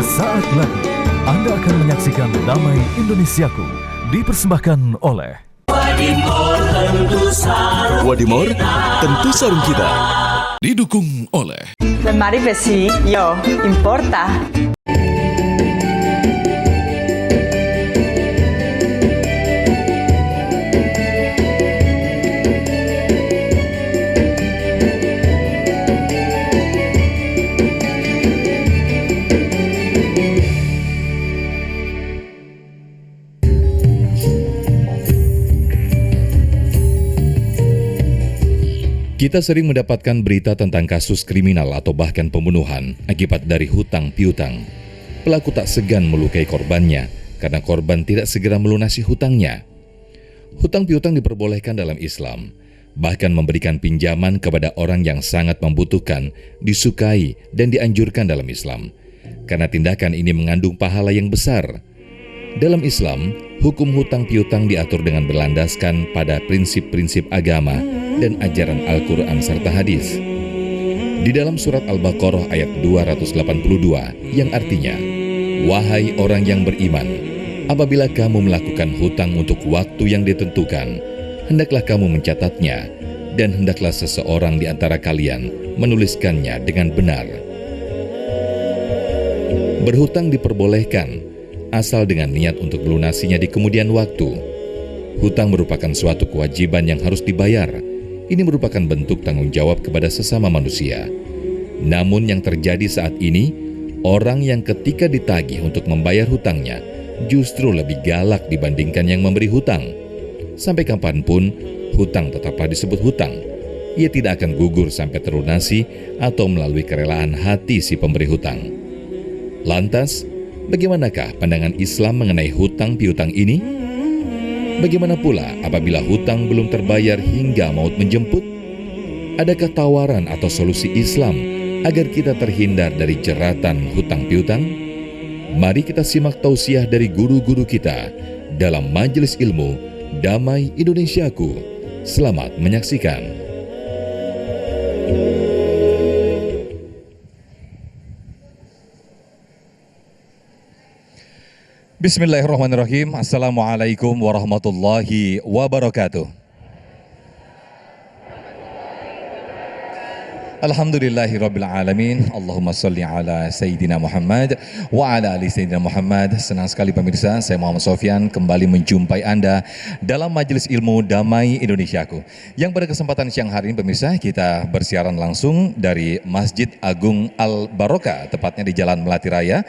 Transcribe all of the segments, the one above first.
Sesaat lagi Anda akan menyaksikan Damai Indonesiaku dipersembahkan oleh Wadimor tentu sarung kita. Didukung oleh Lemari besi, yo, importa. Kita sering mendapatkan berita tentang kasus kriminal atau bahkan pembunuhan akibat dari hutang piutang. Pelaku tak segan melukai korbannya karena korban tidak segera melunasi hutangnya. Hutang piutang diperbolehkan dalam Islam, bahkan memberikan pinjaman kepada orang yang sangat membutuhkan, disukai dan dianjurkan dalam Islam. Karena tindakan ini mengandung pahala yang besar. Dalam Islam, hukum hutang piutang diatur dengan berlandaskan pada prinsip-prinsip agama dan ajaran Al-Quran serta hadis. Di dalam surat Al-Baqarah ayat 282 yang artinya, "Wahai orang yang beriman, apabila kamu melakukan hutang untuk waktu yang ditentukan, hendaklah kamu mencatatnya, dan hendaklah seseorang di antara kalian menuliskannya dengan benar." Berhutang diperbolehkan asal dengan niat untuk melunasinya di kemudian waktu. Hutang merupakan suatu kewajiban yang harus dibayar. Ini merupakan bentuk tanggung jawab kepada sesama manusia. Namun yang terjadi saat ini, orang yang ketika ditagih untuk membayar hutangnya justru lebih galak dibandingkan yang memberi hutang. Sampai kapanpun, hutang tetaplah disebut hutang. Ia tidak akan gugur sampai terlunasi atau melalui kerelaan hati si pemberi hutang. Lantas, bagaimanakah pandangan Islam mengenai hutang piutang ini? Bagaimana pula apabila hutang belum terbayar hingga maut menjemput? Adakah tawaran atau solusi Islam agar kita terhindar dari jeratan hutang piutang? Mari kita simak tausiah dari guru-guru kita dalam Majelis Ilmu Damai Indonesiaku. Selamat menyaksikan. Bismillahirrahmanirrahim. Assalamualaikum warahmatullahi wabarakatuh. Alhamdulillahirabbil alamin. Allahumma shalli ala Sayyidina Muhammad wa ala ali Sayyidina Muhammad. Senang sekali pemirsa, saya Muhammad Sofyan kembali menjumpai Anda dalam Majelis Ilmu Damai Indonesiaku. Yang pada kesempatan siang hari ini pemirsa, kita bersiaran langsung dari Masjid Agung Al-Barokah, tepatnya di Jalan Melati Raya,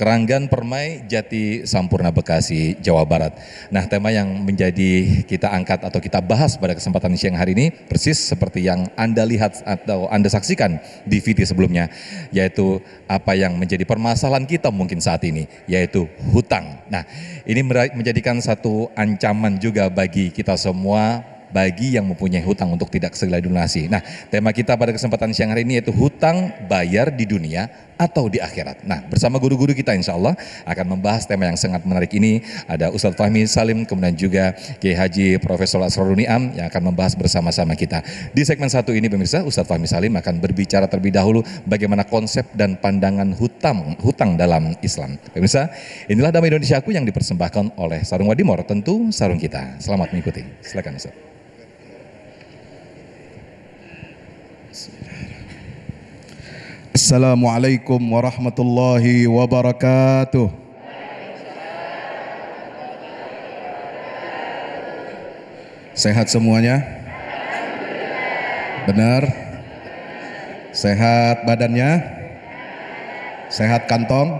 Keranggan Permai, Jati Sampurna, Bekasi, Jawa Barat. Nah, tema yang menjadi kita angkat atau kita bahas pada kesempatan siang hari ini persis seperti yang Anda lihat atau Anda saksikan di video sebelumnya, yaitu apa yang menjadi permasalahan kita mungkin saat ini, yaitu hutang. Nah, ini menjadikan satu ancaman juga bagi kita semua, bagi yang mempunyai hutang untuk tidak segera dilunasi. Nah, tema kita pada kesempatan siang hari ini yaitu hutang bayar di dunia atau di akhirat. Nah, bersama guru-guru kita insya Allah akan membahas tema yang sangat menarik ini. Ada Ustadz Fahmi Salim, kemudian juga Kiai Haji Profesor Asrorun Ni'am yang akan membahas bersama-sama kita. Di segmen satu ini pemirsa, Ustadz Fahmi Salim akan berbicara terlebih dahulu bagaimana konsep dan pandangan hutang dalam Islam. Pemirsa, inilah Damai Indonesiaku yang dipersembahkan oleh Sarung Wadimor, tentu sarung kita. Selamat mengikuti. Silakan Ustadz. Assalamualaikum warahmatullahi wabarakatuh. Sehat semuanya? Benar? Sehat badannya? Sehat kantong?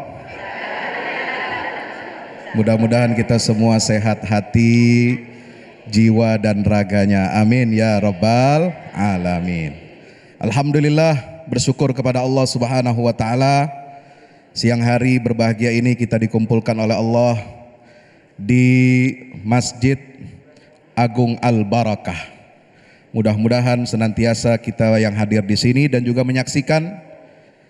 Mudah-mudahan kita semua sehat hati, jiwa dan raganya. Amin ya rabbal alamin. Alhamdulillah, bersyukur kepada Allah Subhanahu wa taala. Siang hari berbahagia ini kita dikumpulkan oleh Allah di Masjid Agung Al-Barakah. Mudah-mudahan senantiasa kita yang hadir di sini dan juga menyaksikan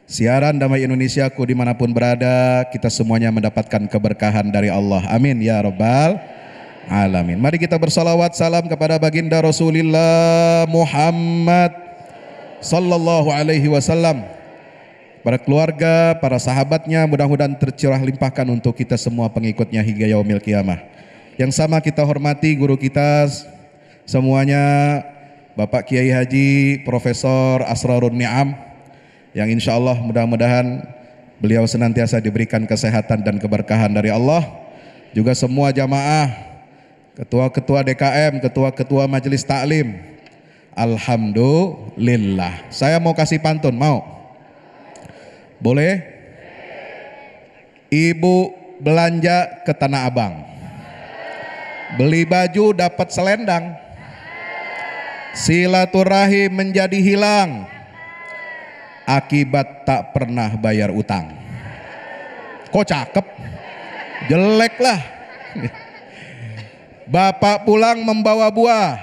siaran Damai Indonesiaku dimanapun berada, kita semuanya mendapatkan keberkahan dari Allah. Amin ya rabbal alamin. Mari kita bersalawat salam kepada baginda Rasulullah Muhammad sallallahu alaihi wasallam. para keluarga, para sahabatnya, mudah-mudahan tercurah limpahkan untuk kita semua pengikutnya hingga yaumil qiyamah. Yang sama kita hormati guru kita semuanya, Bapak Kiai Haji Profesor Asrarun Ni'am, yang insya Allah mudah-mudahan beliau senantiasa diberikan kesehatan dan keberkahan dari Allah. Juga semua jamaah, ketua-ketua DKM, ketua-ketua majelis taklim. Alhamdulillah. Saya mau kasih pantun, mau? Boleh? Ibu belanja ke Tanah Abang, beli baju dapat selendang, silaturahim menjadi hilang akibat tak pernah bayar utang. Kok cakep? Jelek lah. Bapak pulang membawa buah,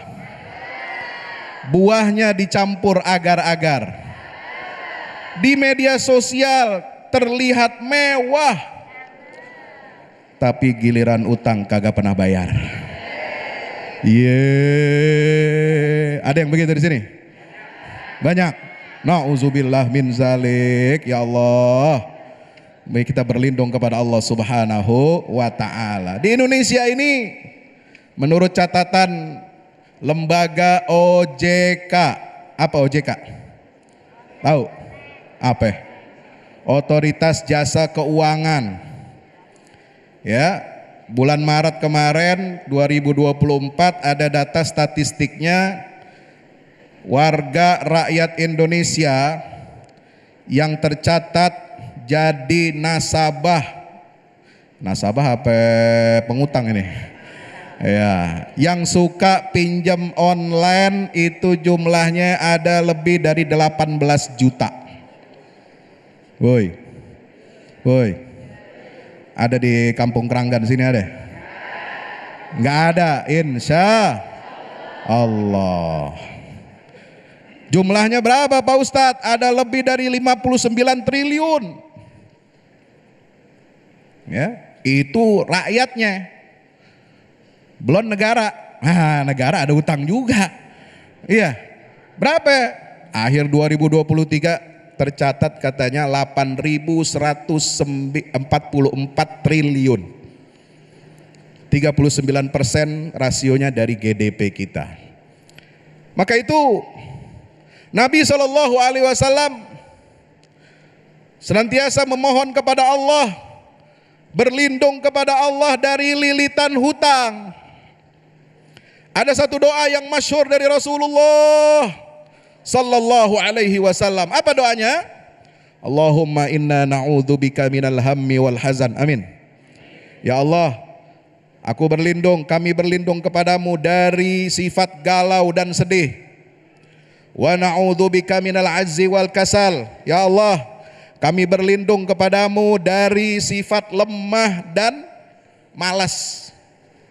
buahnya dicampur agar-agar. Di media sosial terlihat mewah, tapi giliran utang kagak pernah bayar. Ada yang begitu di sini? Banyak. Nauzubillah min zalik. Ya Allah, baik, kita berlindung kepada Allah Subhanahu wa ta'ala. Di Indonesia ini, menurut catatan lembaga OJK, apa OJK? Tahu? Apa? Otoritas Jasa Keuangan. Ya, bulan Maret kemarin 2024 ada data statistiknya, warga rakyat Indonesia yang tercatat jadi nasabah apa pengutang ini? Ya, yang suka pinjam online itu jumlahnya ada lebih dari 18 juta. Woi, ada di Kampung Keranggan sini ada? Nggak ada, insya Allah. Jumlahnya berapa Pak Ustadz? Ada lebih dari 59 triliun. Ya, itu rakyatnya. Belum negara. Nah, negara ada utang juga. Iya. Berapa? Akhir 2023 tercatat katanya 8.144 triliun. 39% rasionya dari GDP kita. Maka itu Nabi SAW senantiasa memohon kepada Allah, berlindung kepada Allah dari lilitan hutang. Ada satu doa yang masyhur dari Rasulullah sallallahu alaihi wasallam. Apa doanya? Allahumma inna na'udzubika minal hammi wal hazan. Amin. Ya Allah, aku berlindung, kami berlindung kepadamu dari sifat galau dan sedih. Wa na'udzubika minal azzi wal kasal. Ya Allah, kami berlindung kepadamu dari sifat lemah dan malas.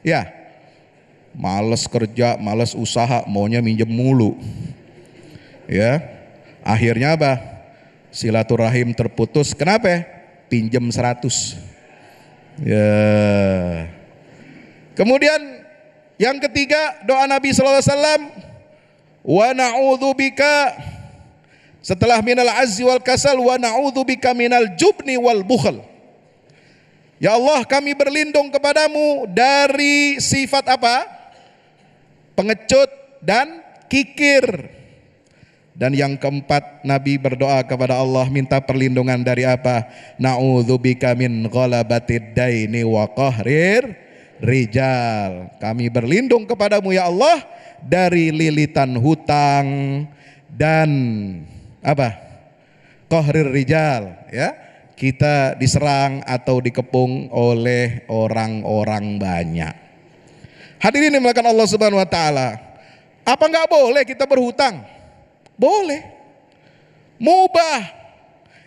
Ya, malas kerja, malas usaha, maunya minjem mulu. Ya, akhirnya apa? Silaturahim terputus. Kenapa? Pinjam 100. Ya. Kemudian yang ketiga, doa Nabi SAW, wa na'udzubika, setelah minal azzi wal kasal, wa na'udzubika minal jubni wal bukhl. Ya Allah, kami berlindung kepadamu dari sifat apa? Pengecut dan kikir. Dan yang keempat, Nabi berdoa kepada Allah, minta perlindungan dari apa? Na'udzubika min ghalabatid daini wa qahrir rijal. Kami berlindung kepadamu ya Allah dari lilitan hutang dan apa? Qahrir rijal, ya. Kita diserang atau dikepung oleh orang-orang banyak. Hadirin yang dimuliakan Allah Subhanahu wa taala. Apa enggak boleh kita berhutang? Boleh, mubah.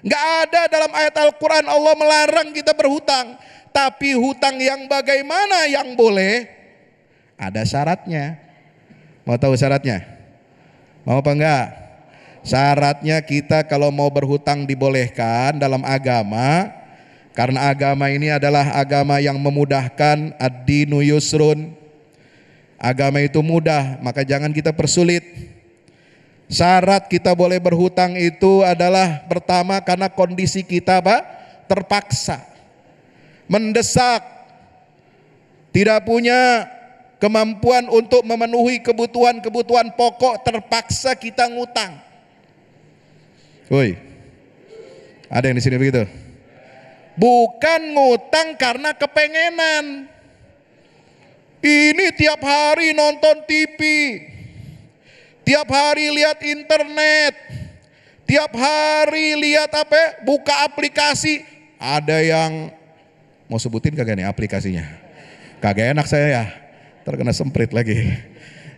Nggak ada dalam ayat Al-Quran Allah melarang kita berhutang. Tapi hutang yang bagaimana yang boleh? Ada syaratnya. Mau tahu syaratnya? Mau apa enggak? Syaratnya kita kalau mau berhutang dibolehkan dalam agama. Karena agama ini adalah agama yang memudahkan, ad-dinu yusrun. Agama itu mudah, maka jangan kita persulit. Syarat kita boleh berhutang itu adalah pertama karena kondisi kita terpaksa, mendesak, tidak punya kemampuan untuk memenuhi kebutuhan-kebutuhan pokok, terpaksa kita ngutang. Woi, ada yang di sini begitu? Bukan ngutang karena kepengenan. Ini tiap hari nonton TV, tiap hari lihat internet, tiap hari lihat buka aplikasi. Ada yang mau sebutin kagak nih aplikasinya? Kagak enak saya ya, terkena semprit lagi.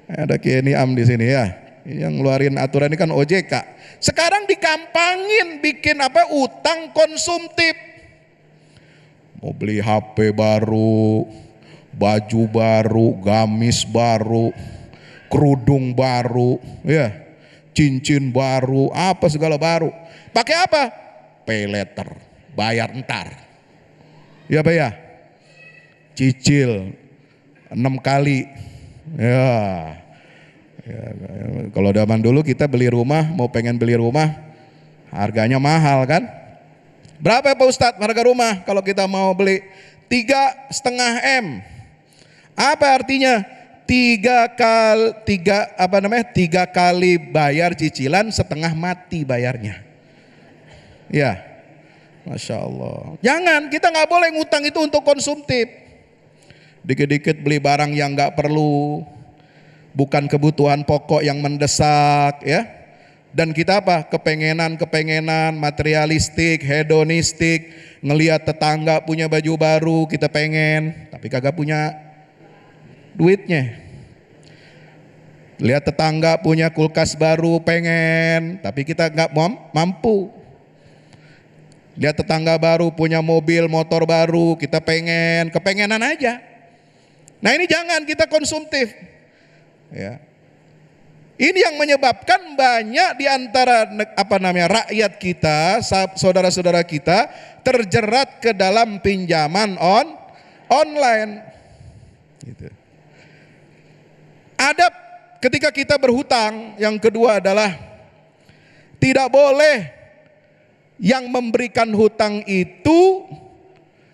Ada Kiai Am di sini ya, yang ngeluarin aturan ini kan OJK. Sekarang dikampangin bikin utang konsumtif. Mau beli HP baru, baju baru, gamis baru, kerudung baru, ya, cincin baru, apa segala baru. Pakai apa? Pay later, bayar ntar. Ya Pak ya, cicil 6 kali. Ya, kalau zaman dulu kita beli rumah, pengen beli rumah, harganya mahal kan? Berapa ya Pak Ustadz harga rumah kalau kita mau beli? 3,5 M. Apa artinya? 3 kali bayar cicilan, setengah mati bayarnya. Ya, Masya Allah. Jangan, kita nggak boleh ngutang itu untuk konsumtif. Dikit-dikit beli barang yang nggak perlu, bukan kebutuhan pokok yang mendesak, ya. Dan kita kepengenan materialistik, hedonistik, ngelihat tetangga punya baju baru, kita pengen, tapi kagak punya duitnya. Lihat tetangga punya kulkas baru, pengen, tapi kita nggak mampu. Lihat tetangga baru punya mobil, motor baru, kita kepengenan aja. Nah ini jangan kita konsumtif. Ya. Ini yang menyebabkan banyak di antara rakyat kita, saudara-saudara kita terjerat ke dalam pinjaman online. Gitu. Adab ketika kita berhutang yang kedua adalah tidak boleh yang memberikan hutang itu,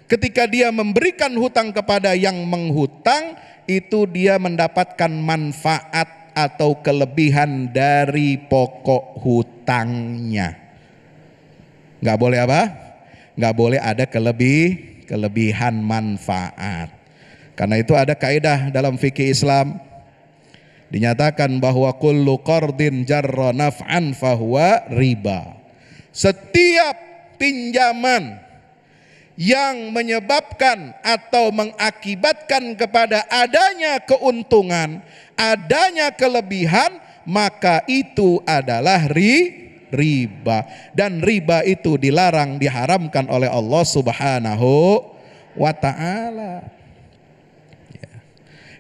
ketika dia memberikan hutang kepada yang menghutang, itu dia mendapatkan manfaat atau kelebihan dari pokok hutangnya. Nggak boleh Nggak boleh ada kelebihan manfaat. Karena itu ada kaidah dalam fikih Islam, dinyatakan bahwa kullu qardin jarra naf'an fahuwa riba. Setiap pinjaman yang menyebabkan atau mengakibatkan kepada adanya keuntungan, adanya kelebihan, maka itu adalah riba. Dan riba itu dilarang, diharamkan oleh Allah Subhanahu wa ta'ala.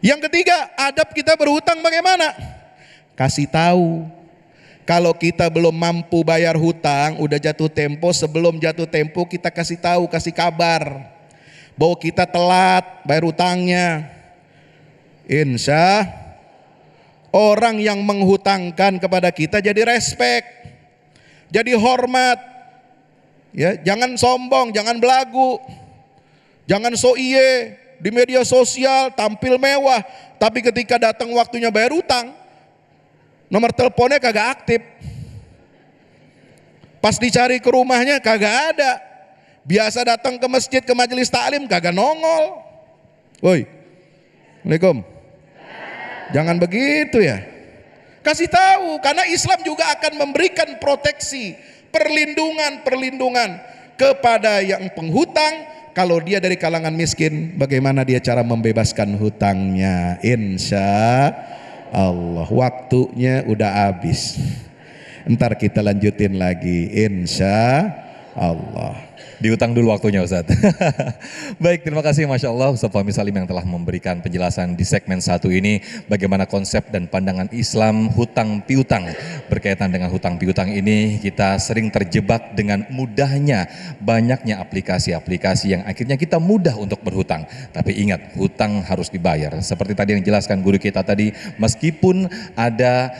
Yang ketiga, adab kita berhutang bagaimana? Kasih tahu. Kalau kita belum mampu bayar hutang, udah jatuh tempo, sebelum jatuh tempo kita kasih tahu, kasih kabar bahwa kita telat bayar hutangnya. Insya orang yang menghutangkan kepada kita jadi respect, jadi hormat. Ya, jangan sombong, jangan belagu, jangan so iye di media sosial tampil mewah, tapi ketika datang waktunya bayar hutang, nomor teleponnya kagak aktif. Pas dicari ke rumahnya kagak ada. Biasa datang ke masjid, ke majelis taklim kagak nongol. Woi, Assalamualaikum. Jangan begitu ya. Kasih tahu, karena Islam juga akan memberikan proteksi, perlindungan kepada yang penghutang. Kalau dia dari kalangan miskin, bagaimana dia cara membebaskan hutangnya? Insya Allah, waktunya udah habis. Ntar kita lanjutin lagi, insya Allah. Diutang dulu waktunya Ustadz. Baik, terima kasih Masya Allah Ustadz Fahmi Salim yang telah memberikan penjelasan di segmen 1 ini. Bagaimana konsep dan pandangan Islam hutang piutang. Berkaitan dengan hutang piutang ini, kita sering terjebak dengan mudahnya banyaknya aplikasi-aplikasi yang akhirnya kita mudah untuk berhutang. Tapi ingat, hutang harus dibayar. Seperti tadi yang dijelaskan guru kita tadi, meskipun ada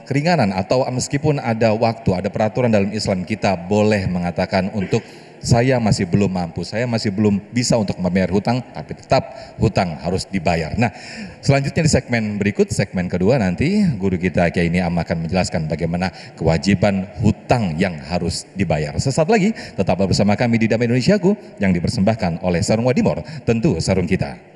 keringanan atau meskipun ada waktu, ada peraturan dalam Islam, kita boleh mengatakan untuk saya masih belum mampu, saya masih belum bisa untuk membayar hutang, tapi tetap hutang harus dibayar. Nah, selanjutnya di segmen berikut, segmen kedua nanti guru kita Kiai Niam akan menjelaskan bagaimana kewajiban hutang yang harus dibayar. Sesaat lagi tetaplah bersama kami di Damai Indonesiaku yang dipersembahkan oleh Sarung Wadimor, tentu sarung kita.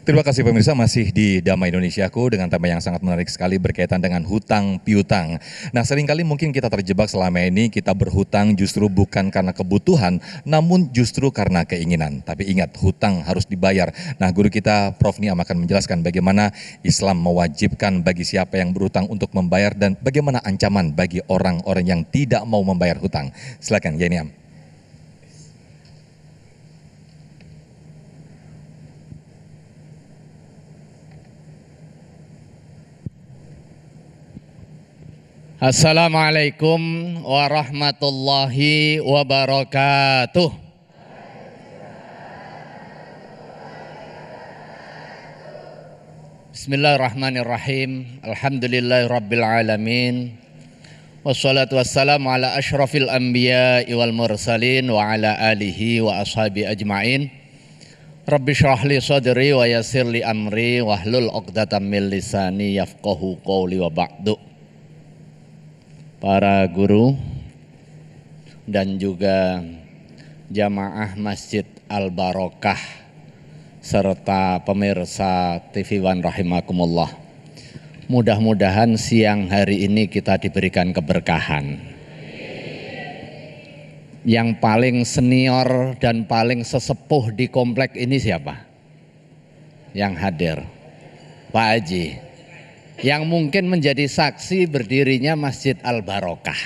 Terima kasih pemirsa, masih di Damai Indonesiaku dengan tema yang sangat menarik sekali berkaitan dengan hutang piutang. Nah, seringkali mungkin kita terjebak selama ini, kita berhutang justru bukan karena kebutuhan, namun justru karena keinginan. Tapi ingat, hutang harus dibayar. Nah, guru kita Prof. Niam akan menjelaskan bagaimana Islam mewajibkan bagi siapa yang berhutang untuk membayar dan bagaimana ancaman bagi orang-orang yang tidak mau membayar hutang. Silakan, Kiai Niam. Assalamualaikum warahmatullahi wabarakatuh. Bismillahirrahmanirrahim. Alhamdulillahirabbil alamin. Wassalatu wassalamu ala asyrafil anbiya'i wal mursalin wa ala alihi wa ashabi ajmain. Rabbi syrah li sadri wa yassir li amri wahlul 'uqdatam min lisani yafqahu qawli wa ba'du. Para guru dan juga jamaah Masjid Al-Barokah serta pemirsa TV One rahimakumullah. Mudah-mudahan siang hari ini kita diberikan keberkahan. Yang paling senior dan paling sesepuh di komplek ini siapa? Yang hadir, Pak Haji. Yang mungkin menjadi saksi berdirinya Masjid Al-Barokah.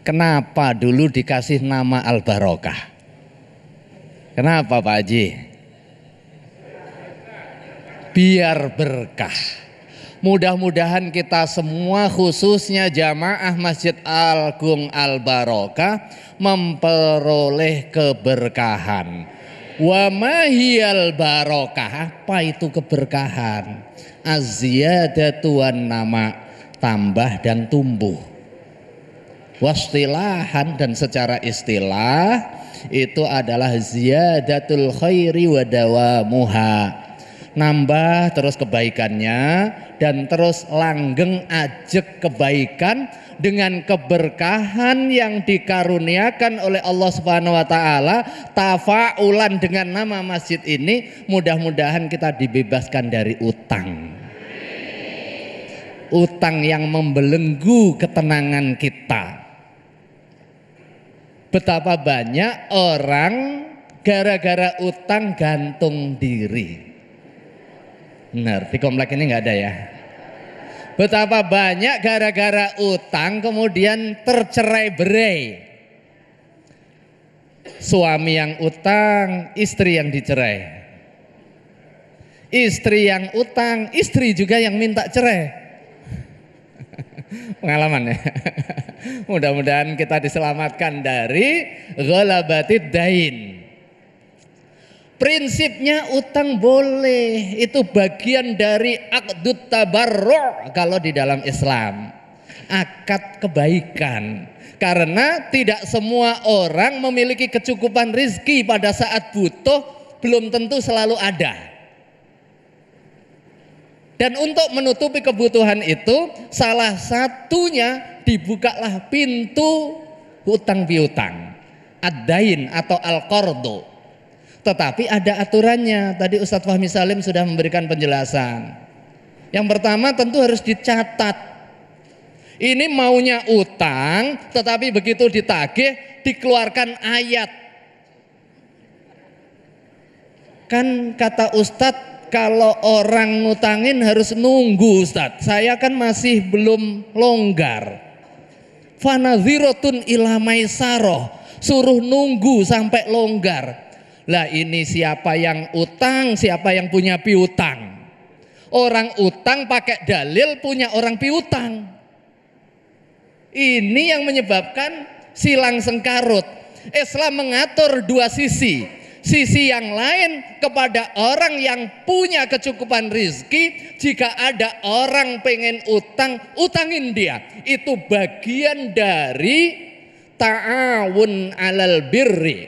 Kenapa dulu dikasih nama Al-Barokah? Kenapa Pak Haji? Biar berkah. Mudah-mudahan kita semua khususnya jamaah Masjid Agung Al-Barokah memperoleh keberkahan. Wa mahiyal barokah, apa itu keberkahan? Az-ziyadatu wan nama, tambah dan tumbuh. Wastilahan, dan secara istilah itu adalah ziyadatul khairi wa dawamuha, nambah terus kebaikannya dan terus langgeng ajeg kebaikan dengan keberkahan yang dikaruniakan oleh Allah Subhanahu wa taala, tafaulan dengan nama masjid ini. Mudah-mudahan kita dibebaskan dari utang. Utang yang membelenggu ketenangan kita. Betapa banyak orang gara-gara utang gantung diri. Benar, di komplek ini nggak ada ya. Betapa banyak gara-gara utang kemudian tercerai-berai. Suami yang utang, istri yang dicerai. Istri yang utang, istri juga yang minta cerai. Pengalaman ya. Mudah-mudahan kita diselamatkan dari ghalabatid dain. Prinsipnya utang boleh, itu bagian dari aqdut tabarru' kalau di dalam Islam. Akad kebaikan. Karena tidak semua orang memiliki kecukupan rizki pada saat butuh, belum tentu selalu ada. Dan untuk menutupi kebutuhan itu, salah satunya dibukalah pintu hutang piutang, ad-dain atau al-qardu. Tetapi ada aturannya. Tadi Ustadz Fahmi Salim sudah memberikan penjelasan. Yang pertama tentu harus dicatat. Ini maunya utang, tetapi begitu ditagih dikeluarkan ayat. Kan kata Ustadz, kalau orang ngutangin harus nunggu Ustadz. Saya kan masih belum longgar. Fanadhiratun ila maisaroh, suruh nunggu sampai longgar. Lah ini siapa yang utang, siapa yang punya piutang? Orang utang pakai dalil punya orang piutang. Ini yang menyebabkan silang sengkarut. Islam mengatur dua sisi. Sisi yang lain kepada orang yang punya kecukupan rizki, jika ada orang pengen utang, utangin dia. Itu bagian dari ta'awun alal birri.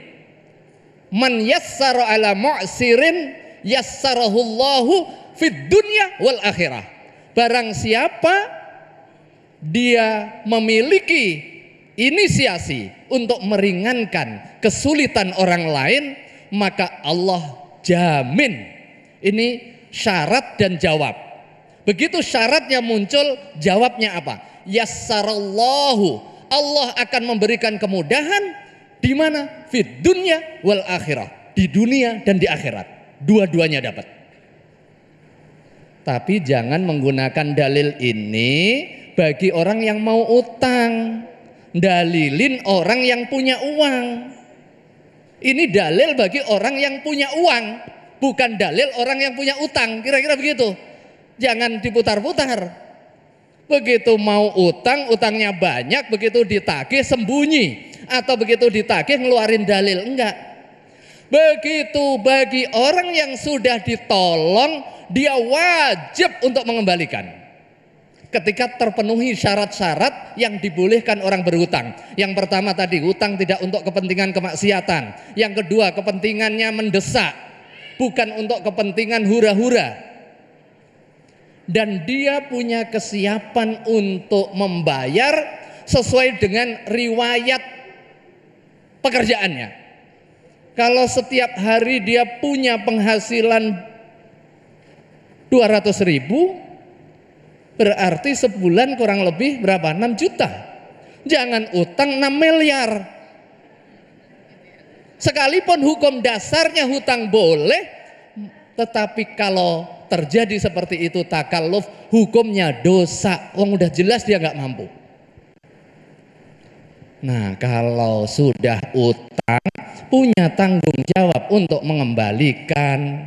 Man yassara ala mu'sirin yassarahullahu fid dunya wal akhirah. Barang siapa dia memiliki inisiasi untuk meringankan kesulitan orang lain, maka Allah jamin. Ini syarat dan jawab. Begitu syaratnya muncul, jawabnya apa? Yassarallahu, Allah akan memberikan kemudahan di mana? Fid dunya wal akhirah, di dunia dan di akhirat. Dua-duanya dapat. Tapi jangan menggunakan dalil ini bagi orang yang mau utang. Dalilin orang yang punya uang. Ini dalil bagi orang yang punya uang, bukan dalil orang yang punya utang. Kira-kira begitu. Jangan diputar-putar. Begitu mau utang, utangnya banyak, begitu ditagih sembunyi, atau begitu ditagih ngeluarin dalil. Enggak. Begitu bagi orang yang sudah ditolong, dia wajib untuk mengembalikan. Ketika terpenuhi syarat-syarat yang dibolehkan orang berhutang. Yang pertama tadi, hutang tidak untuk kepentingan kemaksiatan. Yang kedua, kepentingannya mendesak, bukan untuk kepentingan hura-hura. Dan dia punya kesiapan untuk membayar sesuai dengan riwayat pekerjaannya. Kalau setiap hari dia punya penghasilan 200.000, berarti sebulan kurang lebih berapa? 6 juta. Jangan utang 6 miliar. Sekalipun hukum dasarnya hutang boleh, tetapi kalau terjadi seperti itu takalluf, hukumnya dosa. Wong udah jelas dia nggak mampu. Nah, kalau sudah utang, punya tanggung jawab untuk mengembalikan.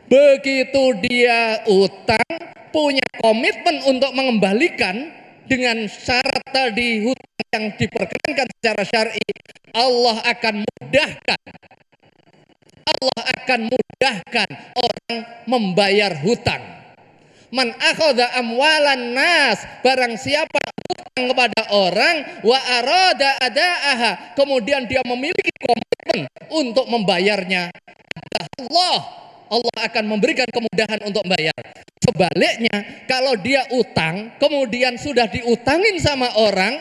Begitu dia utang, punya komitmen untuk mengembalikan dengan syarat tadi hutang yang diperkenankan secara syar'i, Allah akan mudahkan. Allah akan mudahkan orang membayar hutang. Man akhadha amwalan nas, barang siapa hutang kepada orang, wa arada adaaha, kemudian dia memiliki komitmen untuk membayarnya, Allah akan memberikan kemudahan untuk membayar. Sebaliknya, kalau dia utang, kemudian sudah diutangin sama orang,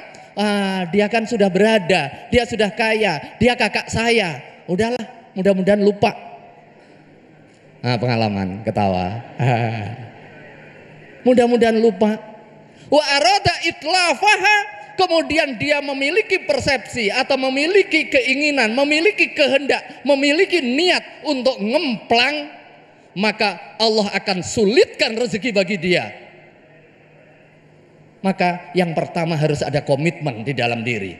dia kan sudah berada, dia sudah kaya, dia kakak saya, udahlah, mudah-mudahan lupa. Nah, pengalaman ketawa. Mudah-mudahan lupa. Wa arada itlafaha, kemudian dia memiliki persepsi atau memiliki keinginan, memiliki kehendak, memiliki niat untuk ngemplang, maka Allah akan sulitkan rezeki bagi dia. Maka yang pertama harus ada komitmen di dalam diri.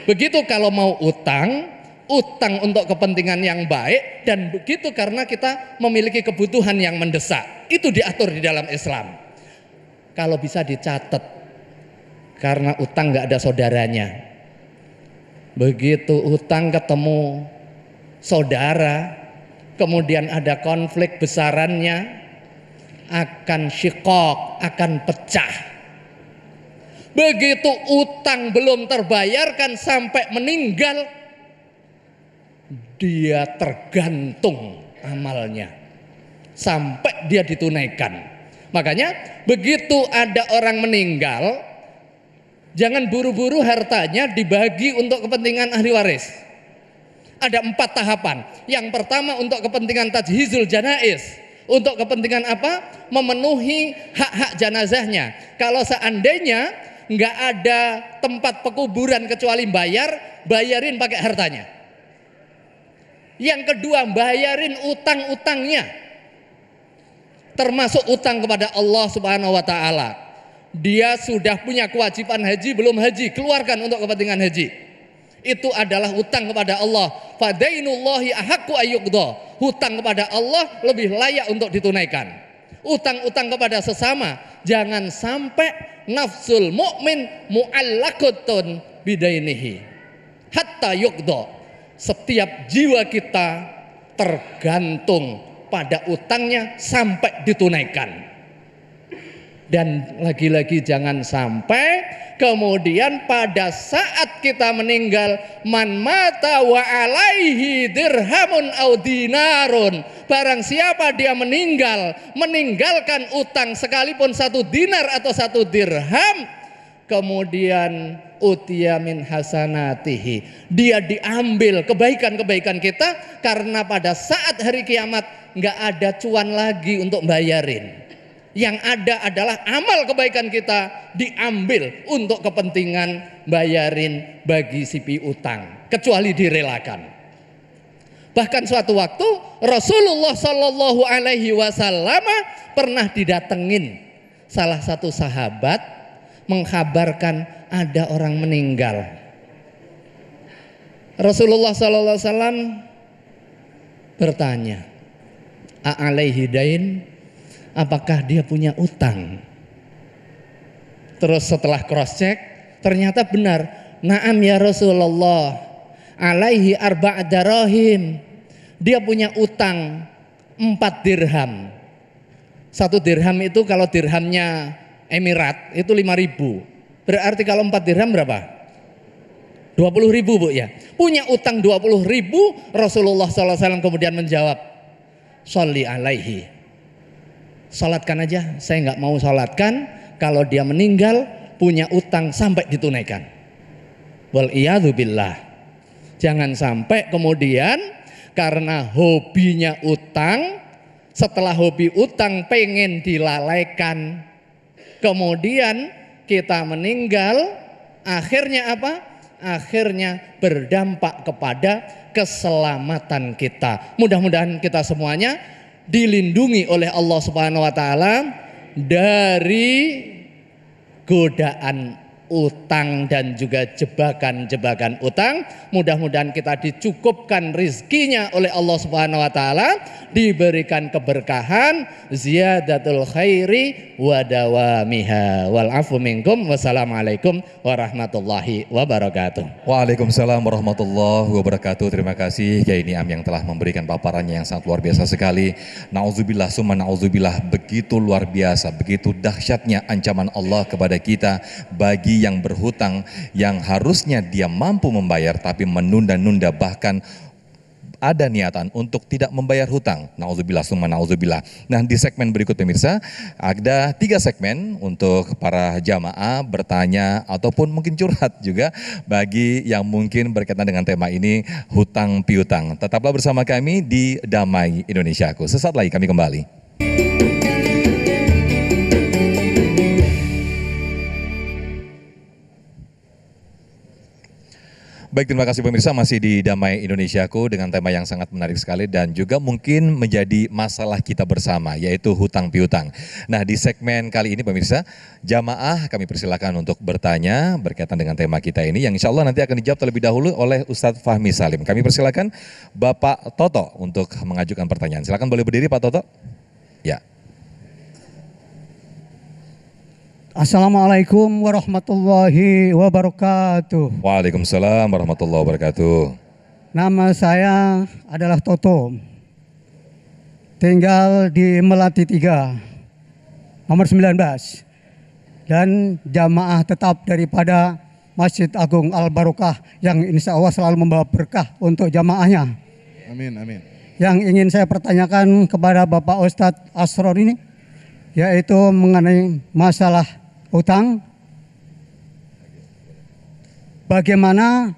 Begitu kalau mau utang, utang untuk kepentingan yang baik, dan begitu karena kita memiliki kebutuhan yang mendesak. Itu diatur di dalam Islam. Kalau bisa dicatat, karena utang nggak ada saudaranya. Begitu utang ketemu saudara, kemudian ada konflik besarannya, akan syikok, akan pecah. Begitu utang belum terbayarkan sampai meninggal, dia tergantung amalnya sampai dia ditunaikan. Makanya begitu ada orang meninggal, jangan buru-buru hartanya dibagi untuk kepentingan ahli waris. Ada 4 tahapan. Yang pertama untuk kepentingan tajhizul janaiz. Untuk kepentingan apa? Memenuhi hak-hak jenazahnya. Kalau seandainya nggak ada tempat pekuburan kecuali bayarin pakai hartanya. Yang kedua, bayarin utang-utangnya. termasuk utang kepada Allah Subhanahu wa taala. Dia sudah punya kewajiban haji, belum haji, keluarkan untuk kepentingan haji. Itu adalah hutang kepada Allah. Fadainullahi ahaqqu ayyuqda. Hutang kepada Allah lebih layak untuk ditunaikan. Utang-utang kepada sesama, jangan sampai nafsul mukmin mu'allaqatun bidainihi hatta yuqda. Setiap jiwa kita tergantung pada utangnya sampai ditunaikan. Dan lagi-lagi jangan sampai kemudian pada saat kita meninggal, man mata wa alaihi dirhamun au dinarun, barang siapa dia meninggalkan utang sekalipun 1 dinar atau 1 dirham, kemudian utiya min hasanatihi, dia diambil kebaikan-kebaikan kita, karena pada saat hari kiamat nggak ada cuan lagi untuk bayarin. Yang ada adalah amal kebaikan kita diambil untuk kepentingan bayarin bagi si piutang, kecuali direlakan. Bahkan suatu waktu Rasulullah Shallallahu Alaihi Wasallam pernah didatengin salah satu sahabat mengkabarkan ada orang meninggal. Rasulullah Shallallahu Alaihi Wasallam bertanya, "A'alaihi dain?" Apakah dia punya utang? Terus setelah cross check, ternyata benar. Naam ya Rasulullah, alaihi arba' darahim. Dia punya utang 4 dirham. 1 dirham itu kalau dirhamnya Emirat itu 5.000. Berarti kalau 4 dirham berapa? 20.000 Bu ya. Punya utang 20.000. Rasulullah SAW kemudian menjawab, sholli alaihi. Salatkan aja, saya nggak mau salatkan kalau dia meninggal punya utang sampai ditunaikan. Wal iyadzu billah. Jangan sampai kemudian karena hobinya utang, setelah hobi utang pengen dilalaikan, kemudian kita meninggal, akhirnya apa? Akhirnya berdampak kepada keselamatan kita. Mudah-mudahan kita semuanya dilindungi oleh Allah Subhanahu wa taala dari godaan utang dan juga jebakan-jebakan utang. Mudah-mudahan kita dicukupkan rizkinya oleh Allah Subhanahu wa taala, diberikan keberkahan, ziyadatul khairi wa dawamiha. Wal afu minkum. Wassalamualaikum warahmatullahi wabarakatuh. Waalaikumsalam warahmatullahi wabarakatuh. Terima kasih Kiai Niam yang telah memberikan paparannya yang sangat luar biasa sekali. Nauzubillah summa nauzubillah, begitu luar biasa, begitu dahsyatnya ancaman Allah kepada kita bagi yang berhutang, yang harusnya dia mampu membayar tapi menunda-nunda, bahkan ada niatan untuk tidak membayar hutang. Nauzubillah summa nauzubillah. Nah, di segmen berikut pemirsa ada 3 segmen untuk para jamaah bertanya ataupun mungkin curhat juga bagi yang mungkin berkaitan dengan tema ini, hutang piutang. Tetaplah bersama kami di Damai Indonesiaku. Sesaat lagi kami kembali. Baik, terima kasih pemirsa, masih di Damai Indonesiaku dengan tema yang sangat menarik sekali dan juga mungkin menjadi masalah kita bersama, yaitu hutang piutang. Nah, di segmen kali ini pemirsa, jamaah kami persilakan untuk bertanya berkaitan dengan tema kita ini yang insya Allah nanti akan dijawab terlebih dahulu oleh Ustadz Fahmi Salim. Kami persilakan Bapak Toto untuk mengajukan pertanyaan. Silakan, boleh berdiri Pak Toto. Ya. Assalamualaikum warahmatullahi wabarakatuh. Waalaikumsalam warahmatullahi wabarakatuh. Nama saya adalah Toto. Tinggal di Melati 3, nomor 19. Dan jamaah tetap daripada Masjid Agung Al-Barokah yang insya Allah selalu membawa berkah untuk jamaahnya. Amin, amin. Yang ingin saya pertanyakan kepada Bapak Ustadz Asror ini, yaitu mengenai masalah utang. Bagaimana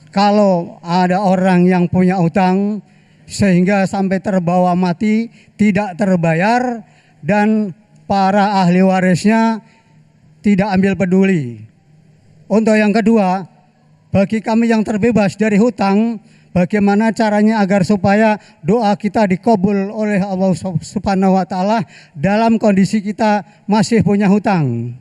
kalau ada orang yang punya utang sehingga sampai terbawa mati tidak terbayar dan para ahli warisnya tidak ambil peduli. Untuk yang kedua, bagi kami yang terbebas dari hutang, bagaimana caranya agar supaya doa kita dikabul oleh Allah Subhanahu wa taala dalam kondisi kita masih punya hutang.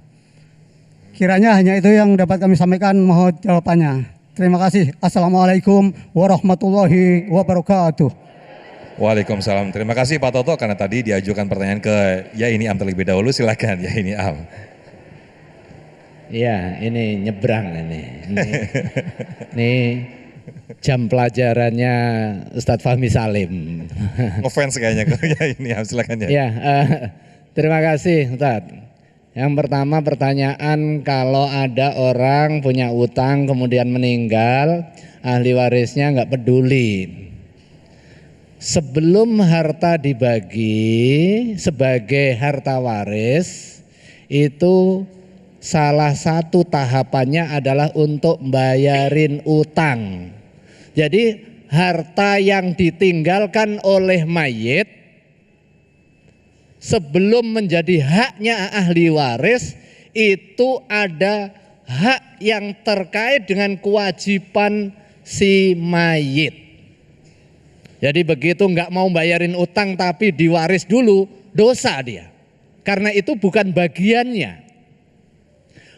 Kiranya hanya itu yang dapat kami sampaikan, mohon jawabannya. Terima kasih. Assalamualaikum warahmatullahi wabarakatuh. Waalaikumsalam. Terima kasih Pak Toto karena tadi diajukan pertanyaan ke Ya Ini Am terlebih dahulu. Silakan Ya Ini Am. Ya, ini nyebrang ini. Ini jam pelajarannya Ustadz Fahmi Salim. Ngefans kayaknya ke Ya Ini Am. Silakan ya. Ya, terima kasih Ustadz. Yang pertama pertanyaan, kalau ada orang punya utang kemudian meninggal, ahli warisnya nggak peduli. Sebelum harta dibagi sebagai harta waris, itu salah satu tahapannya adalah untuk bayarin utang. Jadi harta yang ditinggalkan oleh mayit sebelum menjadi haknya ahli waris, itu ada hak yang terkait dengan kewajiban si mayit. Jadi begitu nggak mau bayarin utang tapi diwaris dulu, dosa dia. Karena itu bukan bagiannya.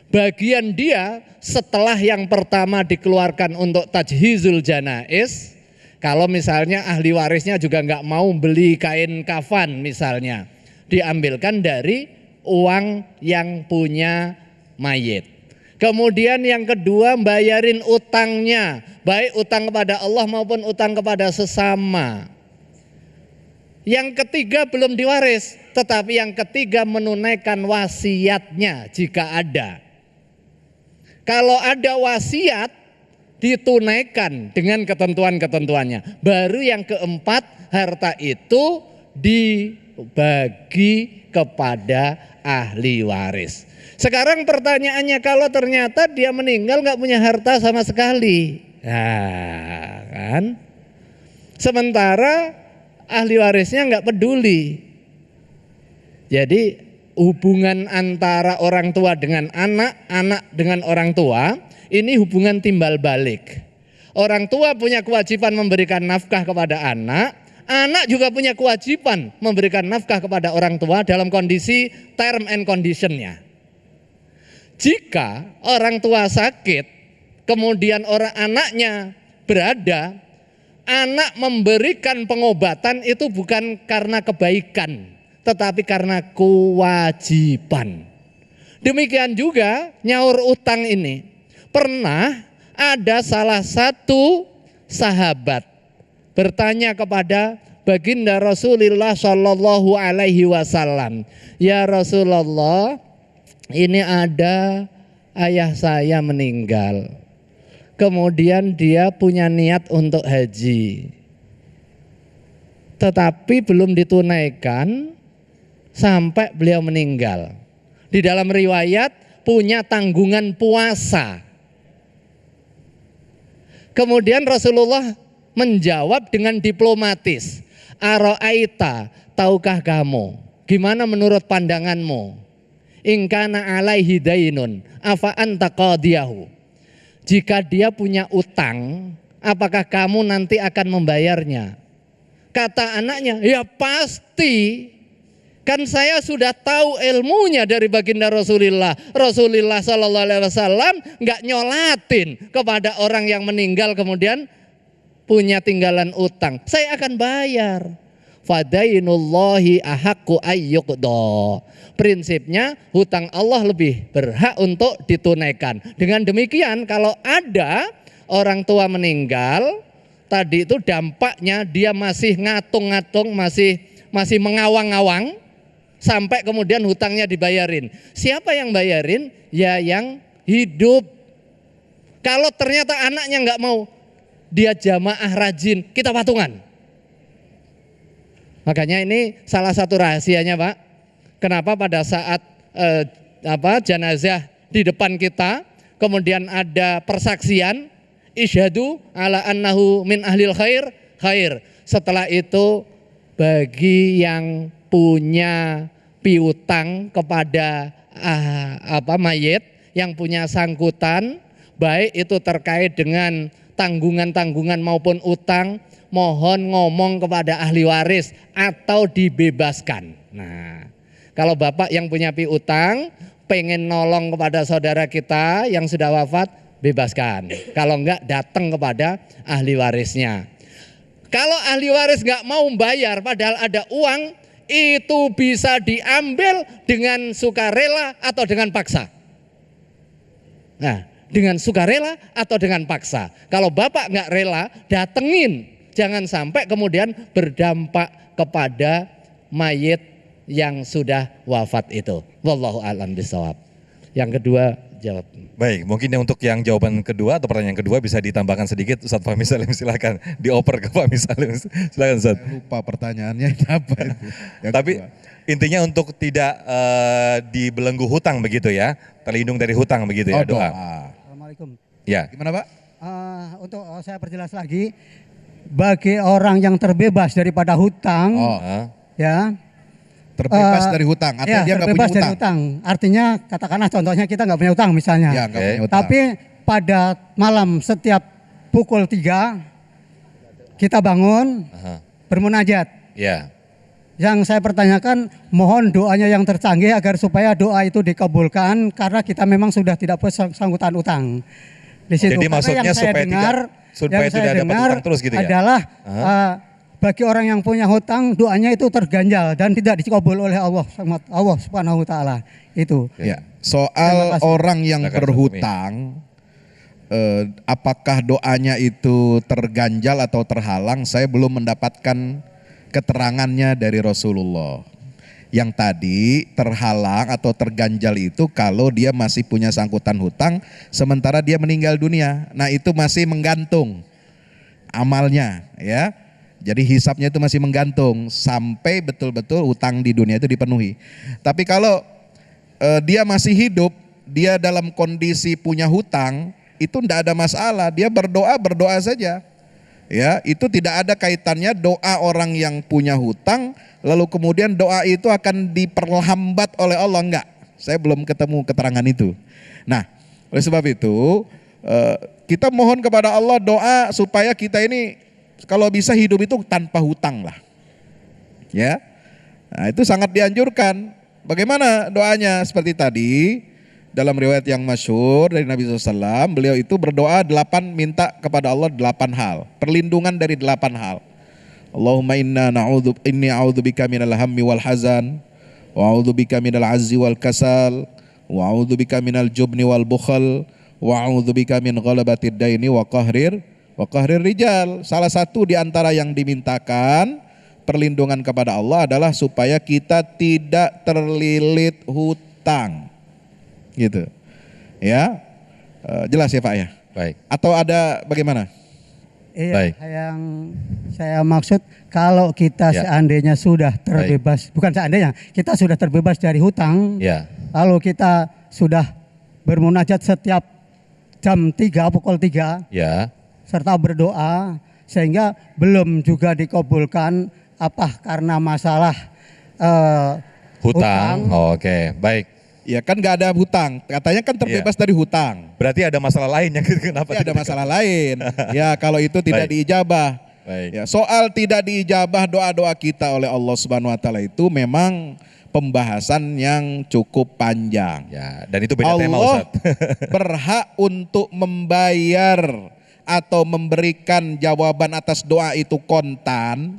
Bagian dia setelah yang pertama dikeluarkan untuk tajhizul janais, kalau misalnya ahli warisnya juga nggak mau beli kain kafan misalnya, diambilkan dari uang yang punya mayit. Kemudian yang kedua, bayarin utangnya, baik utang kepada Allah maupun utang kepada sesama. Yang ketiga belum diwaris, tetapi yang ketiga menunaikan wasiatnya jika ada. Kalau ada wasiat, ditunaikan dengan ketentuan-ketentuannya. Baru yang keempat, harta itu dibagi kepada ahli waris. Sekarang pertanyaannya, kalau ternyata dia meninggal nggak punya harta sama sekali, nah, kan? Sementara ahli warisnya nggak peduli. Jadi hubungan antara orang tua dengan anak, anak dengan orang tua, ini hubungan timbal balik. Orang tua punya kewajiban memberikan nafkah kepada anak, anak juga punya kewajiban memberikan nafkah kepada orang tua dalam kondisi term and condition-nya. Jika orang tua sakit, kemudian orang anaknya berada, anak memberikan pengobatan itu bukan karena kebaikan, tetapi karena kewajiban. Demikian juga nyaur utang ini. Pernah ada salah satu sahabat bertanya kepada baginda Rasulullah Shallallahu Alaihi Wasallam, ya Rasulullah, ini ada ayah saya meninggal, kemudian dia punya niat untuk haji, tetapi belum ditunaikan sampai beliau meninggal. Di dalam riwayat punya tanggungan puasa. Kemudian Rasulullah menjawab dengan diplomatis, Aro'aita, tahukah kamu, gimana menurut pandanganmu? Ingkana alaihi dainun afa anta qadiyahu. Jika dia punya utang, apakah kamu nanti akan membayarnya? Kata anaknya, ya pasti. Kan saya sudah tahu ilmunya dari baginda Rasulullah. Rasulullah Sallallahu Alaihi Wasallam nggak nyolatin kepada orang yang meninggal kemudian punya tinggalan utang. Saya akan bayar. Fadainullahi ahaqqu ayyuqda. Prinsipnya hutang Allah lebih berhak untuk ditunaikan. Dengan demikian kalau ada orang tua meninggal, tadi itu dampaknya dia masih ngatung-ngatung, masih mengawang-awang sampai kemudian hutangnya dibayarin. Siapa yang bayarin? Ya yang hidup. Kalau ternyata anaknya nggak mau, dia jamaah rajin, kita patungan. Makanya ini salah satu rahasianya, Pak. Kenapa pada saat jenazah di depan kita, kemudian ada persaksian, isyhadu ala annahu min ahlil khair, khair. Setelah itu bagi yang punya piutang kepada mayit, yang punya sangkutan, baik itu terkait dengan tanggungan-tanggungan maupun utang, mohon ngomong kepada ahli waris atau dibebaskan. Nah, kalau bapak yang punya piutang pengen nolong kepada saudara kita yang sudah wafat, bebaskan. Kalau enggak, datang kepada ahli warisnya. Kalau ahli waris enggak mau bayar padahal ada uang, itu bisa diambil dengan sukarela atau dengan paksa. Nah, dengan sukarela atau dengan paksa. Kalau bapak enggak rela, datengin. Jangan sampai kemudian berdampak kepada mayit yang sudah wafat itu. Wallahu a'lam bishawab. Yang kedua jawab. Baik, mungkin untuk yang jawaban kedua atau pertanyaan kedua bisa ditambahkan sedikit, Ustadz Fahmi Salim, silakan dioper ke Fahmi Salim, silakan Ustadz. Lupa pertanyaannya apa itu. Tapi intinya untuk tidak dibelenggu hutang begitu ya, terlindung dari hutang begitu ya, doa. Assalamualaikum. Ya. Gimana Pak? Untuk saya perjelas lagi, bagi orang yang terbebas daripada hutang, ya. Terbebas dari hutang, artinya dia nggak punya terbebas dari hutang. Artinya katakanlah contohnya kita nggak punya hutang misalnya. Ya, nggak punya hutang. Tapi pada malam setiap pukul 3 kita bangun bermunajat. Ya. Yang saya pertanyakan, mohon doanya yang tercanggih agar supaya doa itu dikabulkan karena kita memang sudah tidak bersangkutan utang. Di situ. Jadi maksudnya supaya tidak dapat utang terus gitu ya? Adalah bagi orang yang punya hutang, doanya itu terganjal dan tidak dikabul oleh Allah Subhanahu wa taala. Itu. Ya. Soal orang yang berhutang, apakah doanya itu terganjal atau terhalang? Saya belum mendapatkan keterangannya dari Rasulullah. Yang tadi terhalang atau terganjal itu kalau dia masih punya sangkutan hutang sementara dia meninggal dunia. Nah, itu masih menggantung amalnya, ya. Jadi hisapnya itu masih menggantung sampai betul-betul hutang di dunia itu dipenuhi. Tapi kalau dia masih hidup, dia dalam kondisi punya hutang, itu tidak ada masalah. Dia berdoa saja. Ya, itu tidak ada kaitannya doa orang yang punya hutang, lalu kemudian doa itu akan diperlambat oleh Allah, enggak. Saya belum ketemu keterangan itu. Nah, oleh sebab itu kita mohon kepada Allah doa supaya kita ini kalau bisa hidup itu tanpa hutang lah. Ya. Nah, itu sangat dianjurkan. Bagaimana doanya? Seperti tadi dalam riwayat yang masyhur dari Nabi SAW, beliau itu berdoa minta kepada Allah 8 hal. Perlindungan dari 8 hal. Allahumma inni a'udzubika minal hammi wal hazan, wa a'udzubika minal azzi wal kasal, wa a'udzubika minal jubni wal bukhal, wa a'udzubika min ghalabatid daini wa qahrir rijal. Salah satu di antara yang dimintakan perlindungan kepada Allah adalah supaya kita tidak terlilit hutang. Gitu. Ya. Jelas ya Pak ya? Baik. Atau ada bagaimana? Iya, Baik. yang saya maksud kalau kita seandainya sudah terbebas, bukan seandainya, kita sudah terbebas dari hutang, lalu kita sudah bermunajat setiap jam 3, pukul 3, serta berdoa, sehingga belum juga dikabulkan karena masalah hutang. Oke, baik. Ya kan nggak ada hutang, katanya kan terbebas dari hutang. Berarti ada masalah lain yang kenapa? Ya, ada masalah lain. Ya kalau itu tidak diijabah. Ya, soal tidak diijabah doa-doa kita oleh Allah Subhanahu Wa Taala itu memang pembahasan yang cukup panjang. Ya, dan itu beda tema Allah Ustaz. berhak untuk membayar atau memberikan jawaban atas doa itu kontan.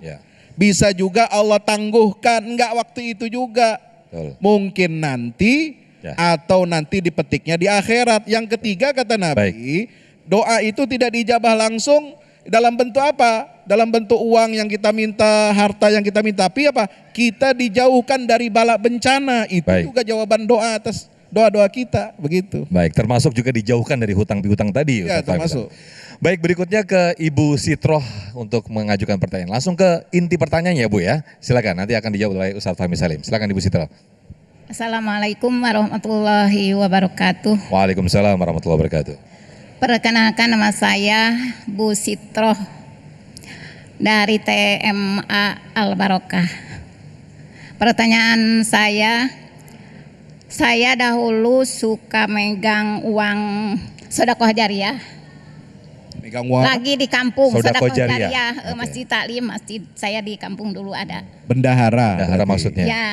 Bisa juga Allah tangguhkan, enggak waktu itu juga. Mungkin nanti atau nanti dipetiknya di akhirat. Yang ketiga kata Nabi, doa itu tidak dijabah langsung dalam bentuk apa? Dalam bentuk uang yang kita minta, harta yang kita minta. Tapi apa? Kita dijauhkan dari bala bencana. Itu juga jawaban doa atas doa-doa kita, begitu. Baik, termasuk juga dijauhkan dari hutang piutang tadi. Ya, termasuk. Baik, berikutnya ke Ibu Sitroh untuk mengajukan pertanyaan. Langsung ke inti pertanyaannya Bu ya. Silakan, nanti akan dijawab oleh Ustadz Fahmi Salim. Silakan Ibu Sitroh. Assalamualaikum warahmatullahi wabarakatuh. Waalaikumsalam warahmatullahi wabarakatuh. Perkenalkan nama saya Bu Sitroh dari TMA Al Barokah. Pertanyaan saya dahulu suka megang uang Sedekah jariah. Megang uang Lagi di kampung Sedekah sedekah jariah. jariah, Oke. Masjid Taklim, masjid saya di kampung dulu ada. bendahara. Bendahara berarti. maksudnya. Ya.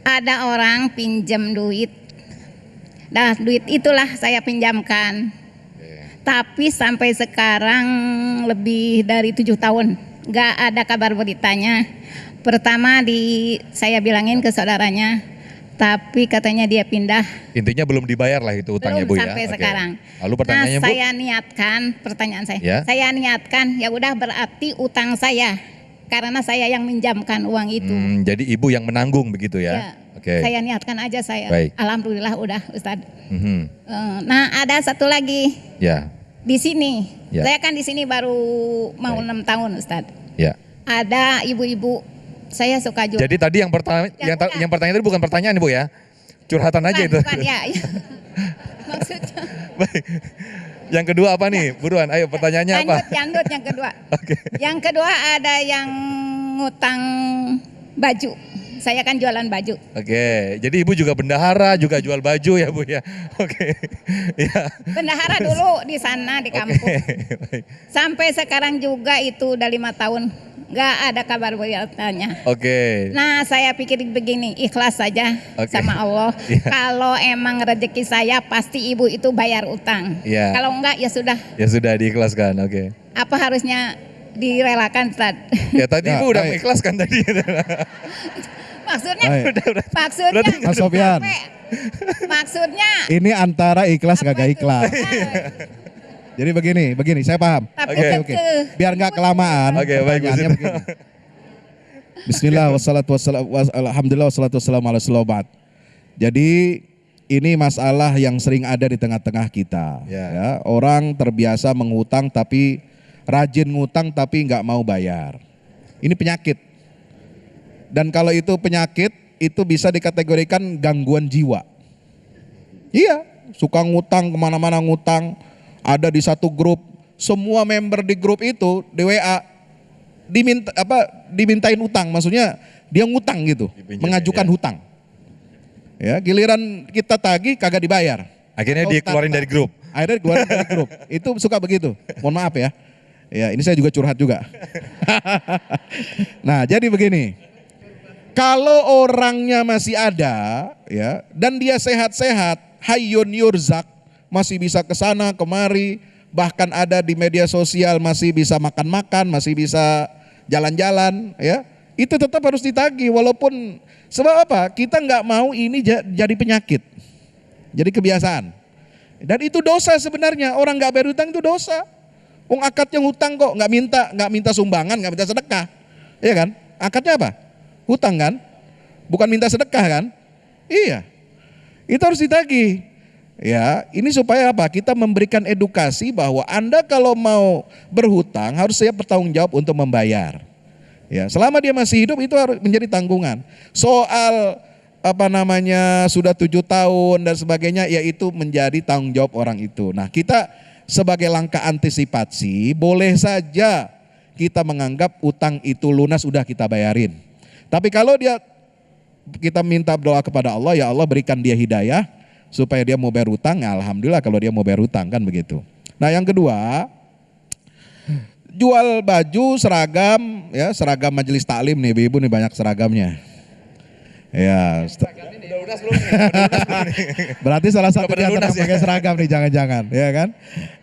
Ada orang pinjam duit. Nah, duit itulah saya pinjamkan. Tapi sampai sekarang lebih dari 7 tahun nggak ada kabar beritanya. Pertama saya bilangin ke saudaranya, tapi katanya dia pindah. Intinya belum dibayar lah itu utangnya Bu Belum ya. sampai Oke. sekarang. Lalu pertanyaannya nah, Bu? saya niatkan, pertanyaan saya. Ya. Saya niatkan, ya udah berarti utang saya karena saya yang minjamkan uang itu. Jadi Ibu yang menanggung begitu ya? Ya, Oke. saya niatkan aja saya. Baik. Alhamdulillah udah Ustadz. Mhm. Nah, ada satu lagi Ya, di sini. Ya. Saya kan di sini baru mau Baik. 6 tahun Ustadz. ya. Ada ibu-ibu, saya suka jual. Jadi tadi yang pertanyaan yang pertanyaan tadi bukan pertanyaan Bu ya? Curhatan aja itu. Bukan, ya. Maksudnya. Baik. Yang kedua apa nih? Buruan, ayo pertanyaannya apa? Lanjut yang kedua. Oke. Yang kedua ada yang ngutang baju. Saya kan jualan baju. Oke, jadi Ibu juga bendahara, juga jual baju ya Bu ya? Oke, ya. Bendahara dulu di sana di kampung. Baik. Sampai sekarang juga itu udah 5 tahun. Nggak ada kabar beritanya. Oke, Nah, saya pikir begini, ikhlas saja Oke. sama Allah. Iya. Kalau emang rezeki saya, pasti ibu itu bayar utang. Iya. Kalau enggak, ya sudah. ya sudah diikhlaskan, oke. Apa harusnya direlakan, Ustaz? Ya tadi Ya, Ibu udah baik. mengikhlaskan tadi. Maksudnya, Baik. maksudnya, berarti Mas Sofyan. maksudnya. Ini antara ikhlas apa kagak itu? ikhlas. Jadi begini, saya paham. Tapi Oke. Biar nggak kelamaan. Oke, baik, Bu pertanyaannya Siti. begini. Bismillah wassalatu wassalamu alhamdulillah wassalatu wassalamu ala rasulillah. Jadi ini masalah yang sering ada di tengah-tengah kita. Ya. Ya, orang terbiasa mengutang tapi rajin ngutang tapi nggak mau bayar. Ini penyakit. Dan kalau itu penyakit itu bisa dikategorikan gangguan jiwa. Iya, suka ngutang kemana-mana ngutang. Ada di satu grup, semua member di grup itu di WA dimintain utang, maksudnya dia ngutang gitu, Dipinjemin, mengajukan ya. hutang. Ya, giliran kita tagih kagak dibayar. Akhirnya Atau dikeluarin tata. dari grup. Akhirnya dikeluarin dari grup. Itu suka begitu. Mohon maaf ya. Ya, ini saya juga curhat juga. Nah, jadi begini. Kalau orangnya masih ada ya dan dia sehat-sehat, hayyun yurzak, masih bisa ke sana kemari, bahkan ada di media sosial masih bisa makan-makan, masih bisa jalan-jalan ya. Itu tetap harus ditagih walaupun sebab apa? Kita nggak mau ini jadi penyakit. Jadi kebiasaan. Dan itu dosa sebenarnya. Orang nggak bayar hutang itu dosa. Wong akadnya hutang kok, nggak minta sumbangan, nggak minta sedekah. Iya kan? Akadnya apa? Hutang kan? Bukan minta sedekah kan? Iya. Itu harus ditagih. Ya, ini supaya apa? Kita memberikan edukasi bahwa Anda kalau mau berhutang harus siap bertanggung jawab untuk membayar. Ya, selama dia masih hidup itu harus menjadi tanggungan. Soal sudah 7 tahun dan sebagainya, ya itu menjadi tanggung jawab orang itu. Nah, kita sebagai langkah antisipasi boleh saja kita menganggap utang itu lunas udah kita bayarin. Tapi kalau kita minta doa kepada Allah, ya Allah berikan dia hidayah supaya dia mau bayar utang, ya alhamdulillah kalau dia mau bayar utang kan begitu. Nah, yang kedua, jual baju seragam ya, seragam majelis taklim nih, ibu nih banyak seragamnya. Ya, berarti salah satu di antara yang pakai seragam nih, jangan-jangan, ya kan?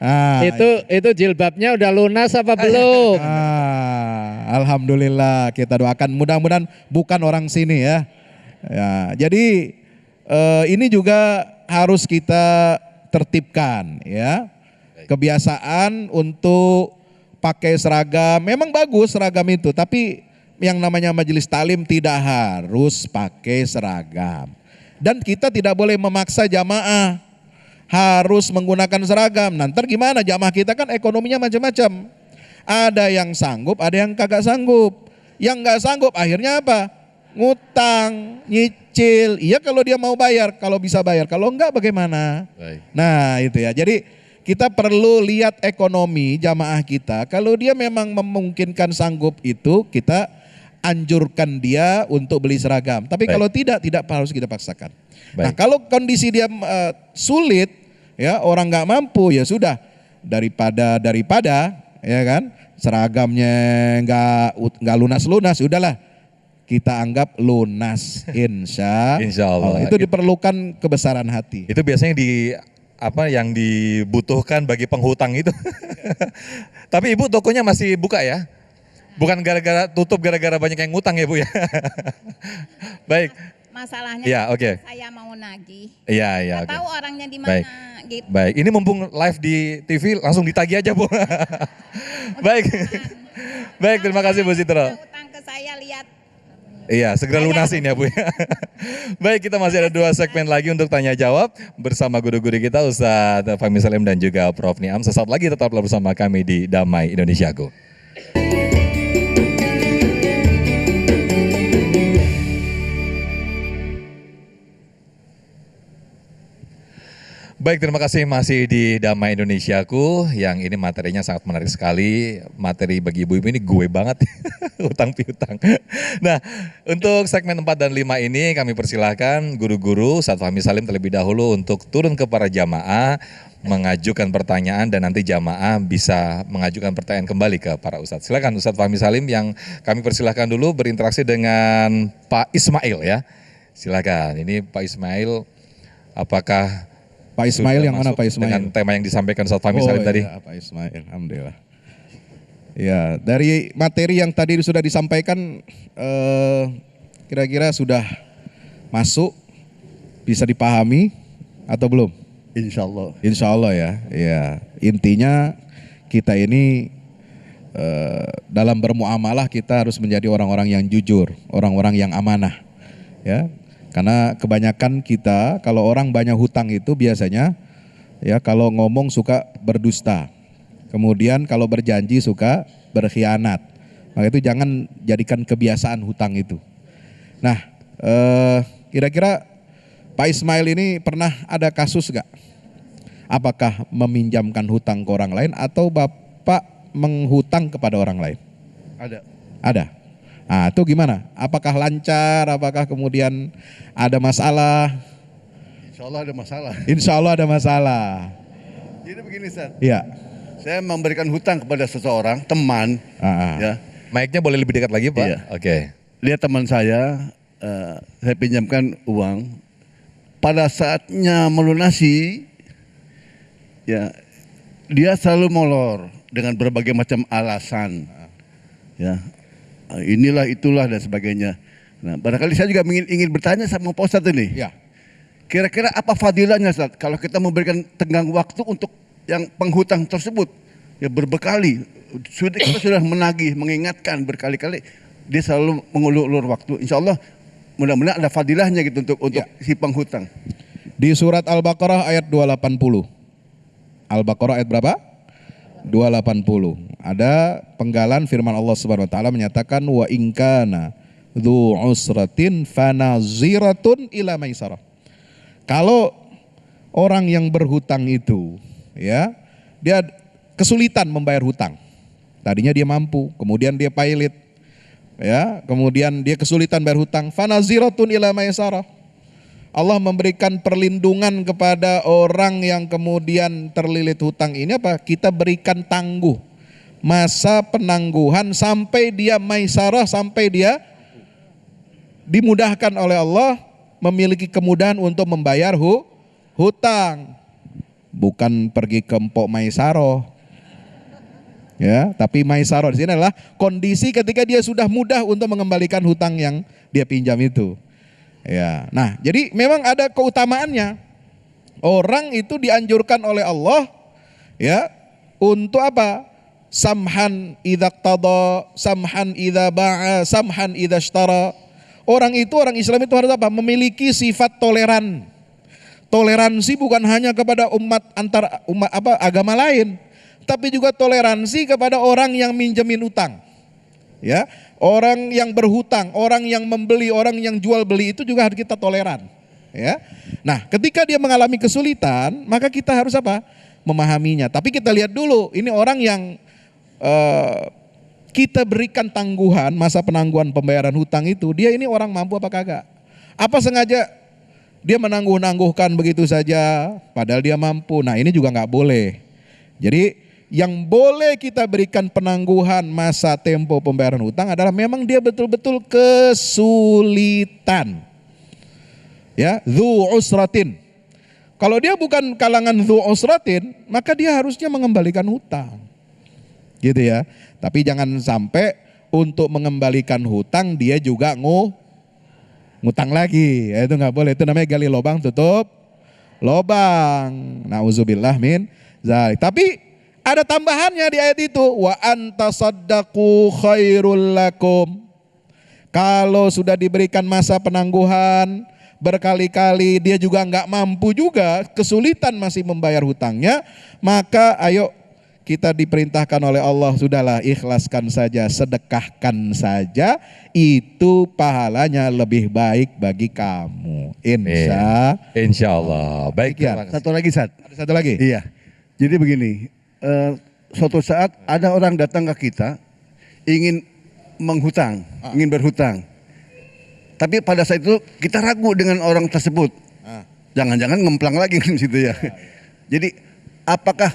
Ah, Itu jilbabnya udah lunas apa belum? alhamdulillah, kita doakan mudah-mudahan bukan orang sini ya. Ya, jadi ini juga harus kita tertibkan ya. Kebiasaan untuk pakai seragam memang bagus seragam itu, tapi yang namanya majelis taklim tidak harus pakai seragam. Dan kita tidak boleh memaksa jamaah harus menggunakan seragam. Nanti gimana, jamaah kita kan ekonominya macam-macam. Ada yang sanggup, ada yang kagak sanggup. Yang nggak sanggup akhirnya apa? Ngutang, nyicil. Iya kalau dia mau bayar, kalau bisa bayar. Kalau enggak bagaimana? Baik. Nah itu ya, jadi kita perlu lihat ekonomi jamaah kita. Kalau dia memang memungkinkan sanggup itu, kita anjurkan dia untuk beli seragam. Tapi Baik. kalau tidak harus kita paksakan. Nah, Baik. kalau kondisi dia sulit, ya orang nggak mampu, ya sudah, daripada ya kan, seragamnya nggak lunas, udahlah kita anggap lunas, insya Allah. Itu diperlukan kebesaran hati. Itu biasanya yang dibutuhkan bagi penghutang itu. Tapi Ibu tokonya masih buka ya? Bukan tutup gara-gara banyak yang ngutang ya Bu ya? Baik. Masalahnya Ya, oke. saya mau nagih. Iya, Nggak oke. tahu orangnya di mana Baik. gitu. Baik, ini mumpung live di TV langsung ditagih aja Bu. Baik. Baik, terima kasih Bu Sitro. Utang ke saya, lihat. Iya, segera lunasin ya Bu. Baik, kita masih ada 2 segmen lagi untuk tanya jawab bersama guru-guru kita Ustadz Fahmi Salim dan juga Prof Niam. Sesaat lagi tetaplah bersama kami di Damai Indonesiaku. Baik, terima kasih masih di Damai Indonesiaku, yang ini materinya sangat menarik sekali. Materi bagi ibu-ibu ini gue banget, utang piutang. Nah, untuk segmen 4 dan 5 ini kami persilahkan guru-guru Ustadz Fahmi Salim terlebih dahulu untuk turun ke para jamaah, mengajukan pertanyaan dan nanti jamaah bisa mengajukan pertanyaan kembali ke para Ustadz. Silakan Ustadz Fahmi Salim yang kami persilahkan dulu berinteraksi dengan Pak Ismail ya. Silakan, ini Pak Ismail, apakah Pak Ismail yang mana Pak Ismail? dengan tema yang disampaikan Ustadz Fahmi Salim tadi? Iya, Pak Ismail, alhamdulillah. Ya, dari materi yang tadi sudah disampaikan, kira-kira sudah masuk, bisa dipahami atau belum? Insya Allah. Insya Allah ya. Ya, intinya kita ini dalam bermuamalah kita harus menjadi orang-orang yang jujur, orang-orang yang amanah, ya. Karena kebanyakan kita kalau orang banyak hutang itu biasanya ya kalau ngomong suka berdusta. Kemudian kalau berjanji suka berkhianat. Maka itu jangan jadikan kebiasaan hutang itu. Nah, kira-kira Pak Ismail ini pernah ada kasus gak? Apakah meminjamkan hutang ke orang lain atau Bapak menghutang kepada orang lain? Ada. Ada. Nah, itu gimana? Apakah lancar? Apakah kemudian ada masalah? Insya Allah ada masalah. Insya Allah ada masalah. Jadi begini Ustaz. Iya. Saya memberikan hutang kepada seseorang, teman. Ya. Mic-nya boleh lebih dekat lagi Pak? Iya. Oke. Dia teman saya pinjamkan uang. Pada saatnya melunasi, ya dia selalu molor dengan berbagai macam alasan. Ya. Inilah itulah dan sebagainya. Nah, barangkali saya juga ingin bertanya sama Pak Ustadz ini. Ya. Kira-kira apa fadilahnya Ustadz kalau kita memberikan tenggang waktu untuk yang penghutang tersebut? Ya berbekali, kita sudah menagih, mengingatkan berkali-kali, dia selalu mengulur-ulur waktu. Insya Allah mudah-mudahan ada fadilahnya gitu untuk si penghutang. Di surat Al-Baqarah ayat 280. Al-Baqarah ayat berapa? 280. Ada penggalan firman Allah Subhanahu wa taala menyatakan wa in kana dzu usratin fanaziratun ila maisarah. Kalau orang yang berhutang itu ya, dia kesulitan membayar hutang. Tadinya dia mampu, kemudian dia pailit. Ya, kemudian dia kesulitan bayar hutang, fanaziratun ila maisarah. Allah memberikan perlindungan kepada orang yang kemudian terlilit hutang ini apa? Kita berikan tangguh, masa penangguhan sampai dia maisarah, sampai dia dimudahkan oleh Allah, memiliki kemudahan untuk membayar hutang. Bukan pergi ke Mpok Maisaro. Ya, tapi maisarah di sini adalah kondisi ketika dia sudah mudah untuk mengembalikan hutang yang dia pinjam itu. Ya, nah jadi memang ada keutamaannya. Orang itu dianjurkan oleh Allah ya untuk apa? Samhan idza qtada, samhan idza ba'a, samhan idza ishtara. Orang Islam itu harus apa? Memiliki sifat toleran. Toleransi bukan hanya kepada umat agama lain, tapi juga toleransi kepada orang yang minjemin utang. Ya, orang yang berhutang, orang yang membeli, orang yang jual beli itu juga harus kita toleran. Ya, nah ketika dia mengalami kesulitan, maka kita harus apa? Memahaminya. Tapi kita lihat dulu, ini orang yang kita berikan tangguhan, masa penangguhan pembayaran hutang itu, dia ini orang mampu apa kagak? Apa sengaja dia menangguh-nangguhkan begitu saja padahal dia mampu? Nah ini juga nggak boleh. Jadi yang boleh kita berikan penangguhan masa tempo pembayaran hutang adalah memang dia betul-betul kesulitan. Ya, dzu usratin. Kalau dia bukan kalangan dzu usratin, maka dia harusnya mengembalikan hutang. Gitu ya. Tapi jangan sampai untuk mengembalikan hutang dia juga ngutang lagi. Ya, itu nggak boleh. Itu namanya gali lobang tutup lobang. Nauzubillah min dzalik. Tapi ada tambahannya di ayat itu, wa antasaddaqu khairul lakum. Kalau sudah diberikan masa penangguhan berkali-kali dia juga nggak mampu juga, kesulitan masih membayar hutangnya, maka ayo kita diperintahkan oleh Allah, sudahlah ikhlaskan saja, sedekahkan saja, itu pahalanya lebih baik bagi kamu. Insya Allah. Baik. Satu lagi, Sat. Ada satu lagi? Iya. Jadi begini, suatu saat ada orang datang ke kita ingin menghutang, ingin berhutang. Tapi pada saat itu kita ragu dengan orang tersebut. Jangan-jangan ngemplang lagi di situ ya. Jadi apakah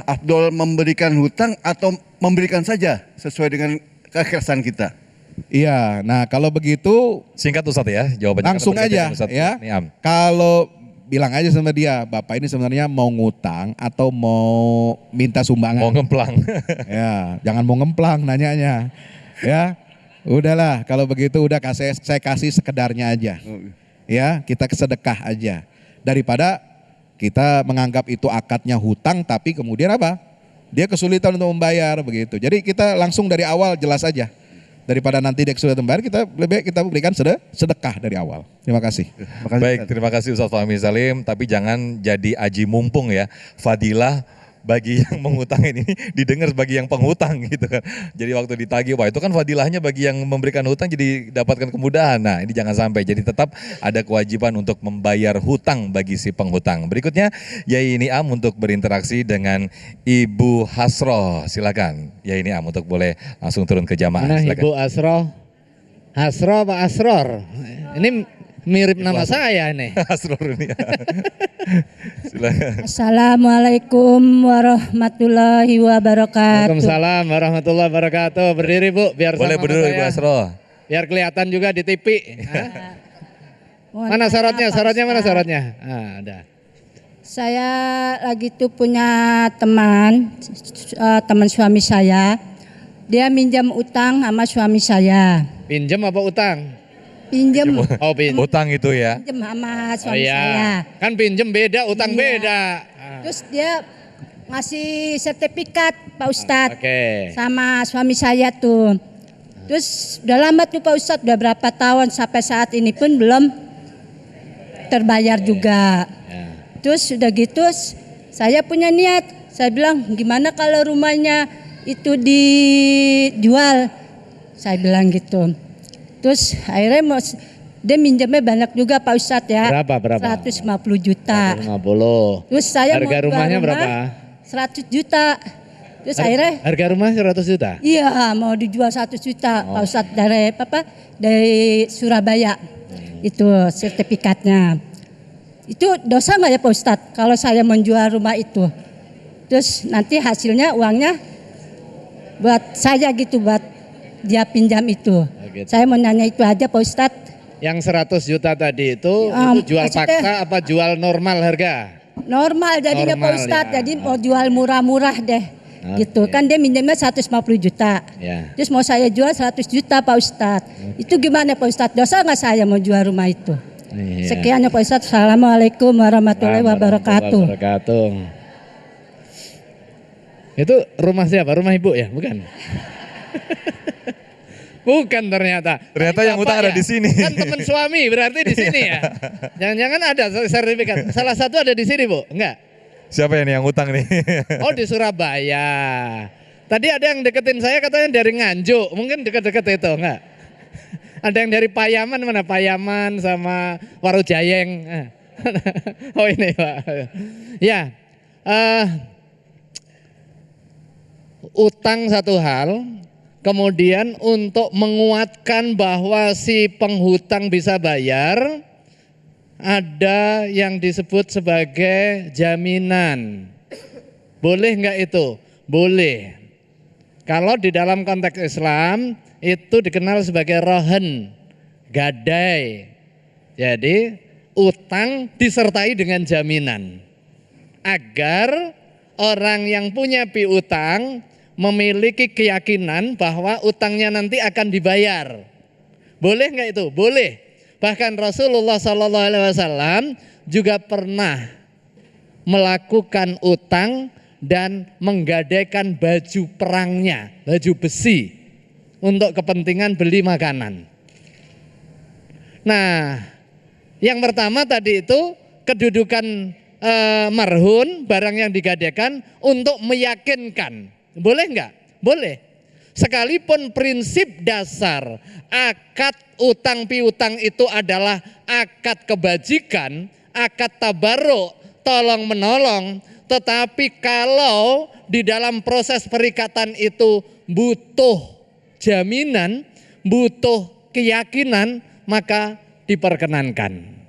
afdol memberikan hutang atau memberikan saja sesuai dengan keikhlasan kita? Iya, nah kalau begitu singkat Ustaz ya jawabannya. Langsung aja ya. Kalau bilang aja sama dia, Bapak ini sebenarnya mau ngutang atau mau minta sumbangan? Mau ngemplang. Ya, jangan mau ngemplang nanyanya. Ya, udahlah kalau begitu udah saya kasih sekedarnya aja. Ya, kita kesedekah aja. Daripada kita menganggap itu akadnya hutang tapi kemudian apa? Dia kesulitan untuk membayar begitu. Jadi kita langsung dari awal jelas aja. Daripada nanti dia kesulitan membayar, lebih baik kita berikan sedekah dari awal. Terima kasih. Baik, terima kasih Ustaz Fahmi Salim, tapi jangan jadi aji mumpung ya. Fadilah bagi yang mengutang ini didengar bagi yang penghutang gitu kan. Jadi waktu ditagih, wah itu kan fadilahnya bagi yang memberikan hutang jadi dapatkan kemudahan. Nah ini jangan sampai, jadi tetap ada kewajiban untuk membayar hutang bagi si penghutang. Berikutnya Yai Niam untuk berinteraksi dengan Ibu Hasroh. Silakan Yai Niam untuk boleh langsung turun ke jamaah. Nah, silakan. Ibu Hasroh. Hasroh Pak Asror. Ini mirip nama saya ini. Asror ini. Silakan. Assalamualaikum warahmatullahi wabarakatuh. Waalaikumsalam warahmatullahi wabarakatuh. Berdiri Bu, biar boleh sama berdiri saya. Ibu Asroh. Biar kelihatan juga di TV. Mana syaratnya? Syaratnya mana syaratnya? Ada. Saya lagi tuh punya teman suami saya. Dia minjam utang sama suami saya. Pinjam apa utang? Pinjam. Oh, utang itu ya. Pinjam sama suami saya. Kan pinjam beda, utang beda. Terus dia ngasih sertifikat Pak Ustadz sama suami saya tuh. Terus udah lama tuh Pak Ustadz, udah berapa tahun sampai saat ini pun belum terbayar juga. Terus udah gitu saya punya niat, saya bilang gimana kalau rumahnya itu dijual, saya bilang gitu. Terus akhirnya dia minjamnya banyak juga Pak Ustadz ya. Berapa? 150 juta. 150. Terus saya harga mau rumahnya berapa? 100 juta. Terus akhirnya harga rumah 100 juta? Iya, mau dijual 100 juta Pak Ustadz dari Surabaya. Itu sertifikatnya. Itu dosa nggak ya Pak Ustadz kalau saya menjual rumah itu? Terus nanti hasilnya uangnya buat saya gitu, buat dia pinjam itu. Gitu. Saya mau nanya itu aja Pak Ustadz. Yang 100 juta tadi itu jual paksa apa jual normal harga? Normal jadinya Pak Ustadz, jadi mau jual murah-murah deh. Gitu kan dia minjamnya 150 juta. Terus mau saya jual 100 juta Pak Ustadz. Itu gimana Pak Ustadz? Dosa nggak saya mau jual rumah itu? Sekian ya Pak Ustadz. Assalamualaikum warahmatullahi wabarakatuh. Itu rumah siapa? Rumah ibu ya? Bukan? Bukan ternyata. Ternyata yang utang ada di sini. Kan teman suami berarti di sini ya. Jangan-jangan ada sertifikat. Salah satu ada di sini Bu? Enggak? Siapa yang utang nih? Oh di Surabaya. Tadi ada yang deketin saya katanya dari Nganjuk. Mungkin deket-deket itu enggak? Ada yang dari Payaman, mana Payaman sama Warujayeng. Oh ini Pak. Ya. utang satu hal, kemudian untuk menguatkan bahwa si penghutang bisa bayar, ada yang disebut sebagai jaminan. Boleh enggak itu? Boleh. Kalau di dalam konteks Islam itu dikenal sebagai rohen, gadai. Jadi utang disertai dengan jaminan agar orang yang punya piutang memiliki keyakinan bahwa utangnya nanti akan dibayar. Boleh nggak itu? Boleh. Bahkan Rasulullah SAW juga pernah melakukan utang dan menggadaikan baju perangnya, baju besi untuk kepentingan beli makanan. Nah, yang pertama tadi itu kedudukan marhun, barang yang digadaikan untuk meyakinkan. Boleh enggak? Boleh. Sekalipun prinsip dasar akad utang piutang itu adalah akad kebajikan, akad tabarruk, tolong menolong, tetapi kalau di dalam proses perikatan itu butuh jaminan, butuh keyakinan, maka diperkenankan.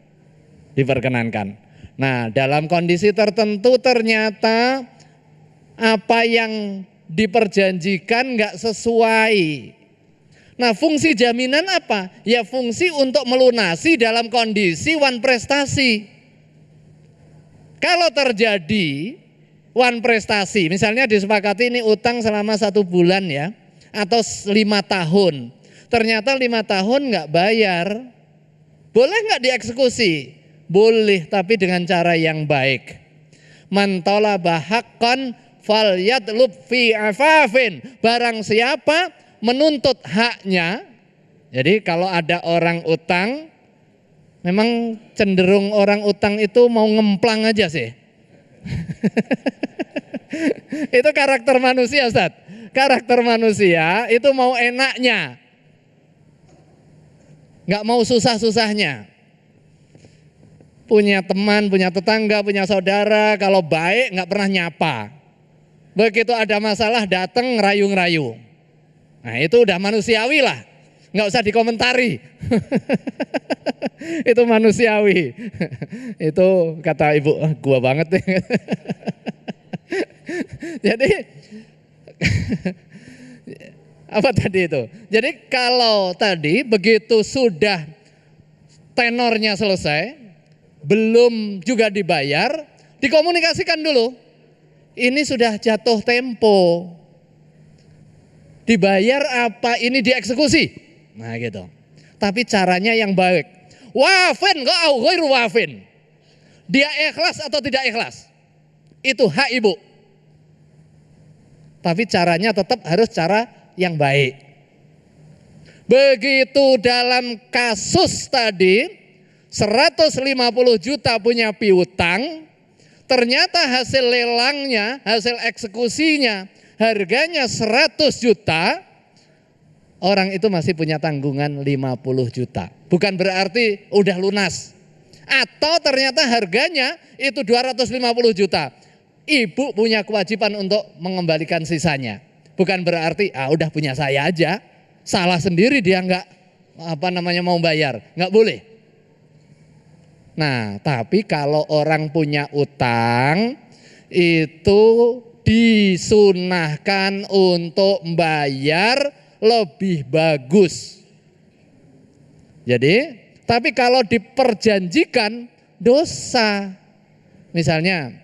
Diperkenankan. Nah, dalam kondisi tertentu ternyata apa yang diperjanjikan nggak sesuai. Nah, fungsi jaminan apa? Ya fungsi untuk melunasi dalam kondisi wan prestasi. Kalau terjadi wan prestasi, misalnya disepakati ini utang selama 1 bulan ya, atau 5 tahun. Ternyata 5 tahun nggak bayar, boleh nggak dieksekusi? Boleh, tapi dengan cara yang baik. Man talaba haqqan falyatlub fi afafin. Barang siapa menuntut haknya. Jadi kalau ada orang utang, memang cenderung orang utang itu mau ngemplang aja sih. Itu karakter manusia, Ustaz. Karakter manusia itu mau enaknya, nggak mau susah-susahnya. Punya teman, punya tetangga, punya saudara, kalau baik nggak pernah nyapa. Begitu ada masalah datang ngerayu-ngerayu. Nah itu udah manusiawi lah, nggak usah dikomentari. Itu manusiawi. Itu kata ibu, gua banget deh. Jadi apa tadi itu? Jadi kalau tadi begitu sudah tenornya selesai, belum juga dibayar, dikomunikasikan dulu. Ini sudah jatuh tempo. Dibayar apa ini dieksekusi? Nah gitu. Tapi caranya yang baik. Wafin enggak ghairu wafin. Dia ikhlas atau tidak ikhlas? Itu hak ibu. Tapi caranya tetap harus cara yang baik. Begitu dalam kasus tadi 150 juta punya piutang, ternyata hasil lelangnya, hasil eksekusinya harganya 100 juta, orang itu masih punya tanggungan 50 juta. Bukan berarti udah lunas. Atau ternyata harganya itu 250 juta. Ibu punya kewajiban untuk mengembalikan sisanya. Bukan berarti udah punya saya aja, salah sendiri dia nggak mau bayar, nggak boleh. Nah, tapi kalau orang punya utang itu disunahkan untuk membayar lebih bagus. Jadi, tapi kalau diperjanjikan dosa. Misalnya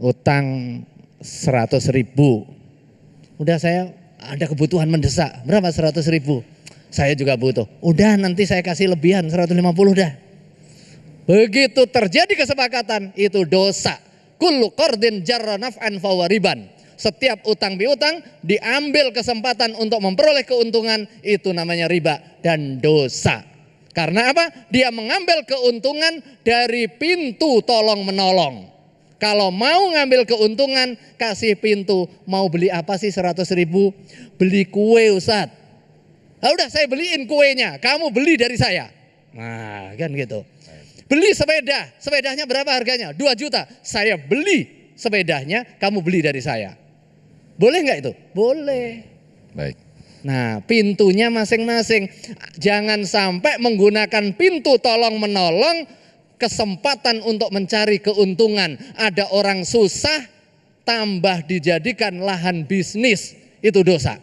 utang 100.000. Udah saya ada kebutuhan mendesak. Berapa 100.000? Saya juga butuh. Udah nanti saya kasih lebihan 150 dah. Begitu terjadi kesepakatan itu dosa. Kullu qardin jarra naf'an fawariban. Setiap utang piutang diambil kesempatan untuk memperoleh keuntungan, itu namanya riba dan dosa. Karena apa? Dia mengambil keuntungan dari pintu tolong menolong. Kalau mau ngambil keuntungan, kasih pintu. Mau beli apa sih 100.000? Beli kue Ustaz. Nah, udah saya beliin kuenya, kamu beli dari saya. Nah kan gitu. Beli sepeda, sepedanya berapa harganya? 2 juta. Saya beli sepedanya, kamu beli dari saya. Boleh nggak itu? Boleh. Baik. Nah, pintunya masing-masing. Jangan sampai menggunakan pintu tolong menolong kesempatan untuk mencari keuntungan. Ada orang susah tambah dijadikan lahan bisnis, itu dosa.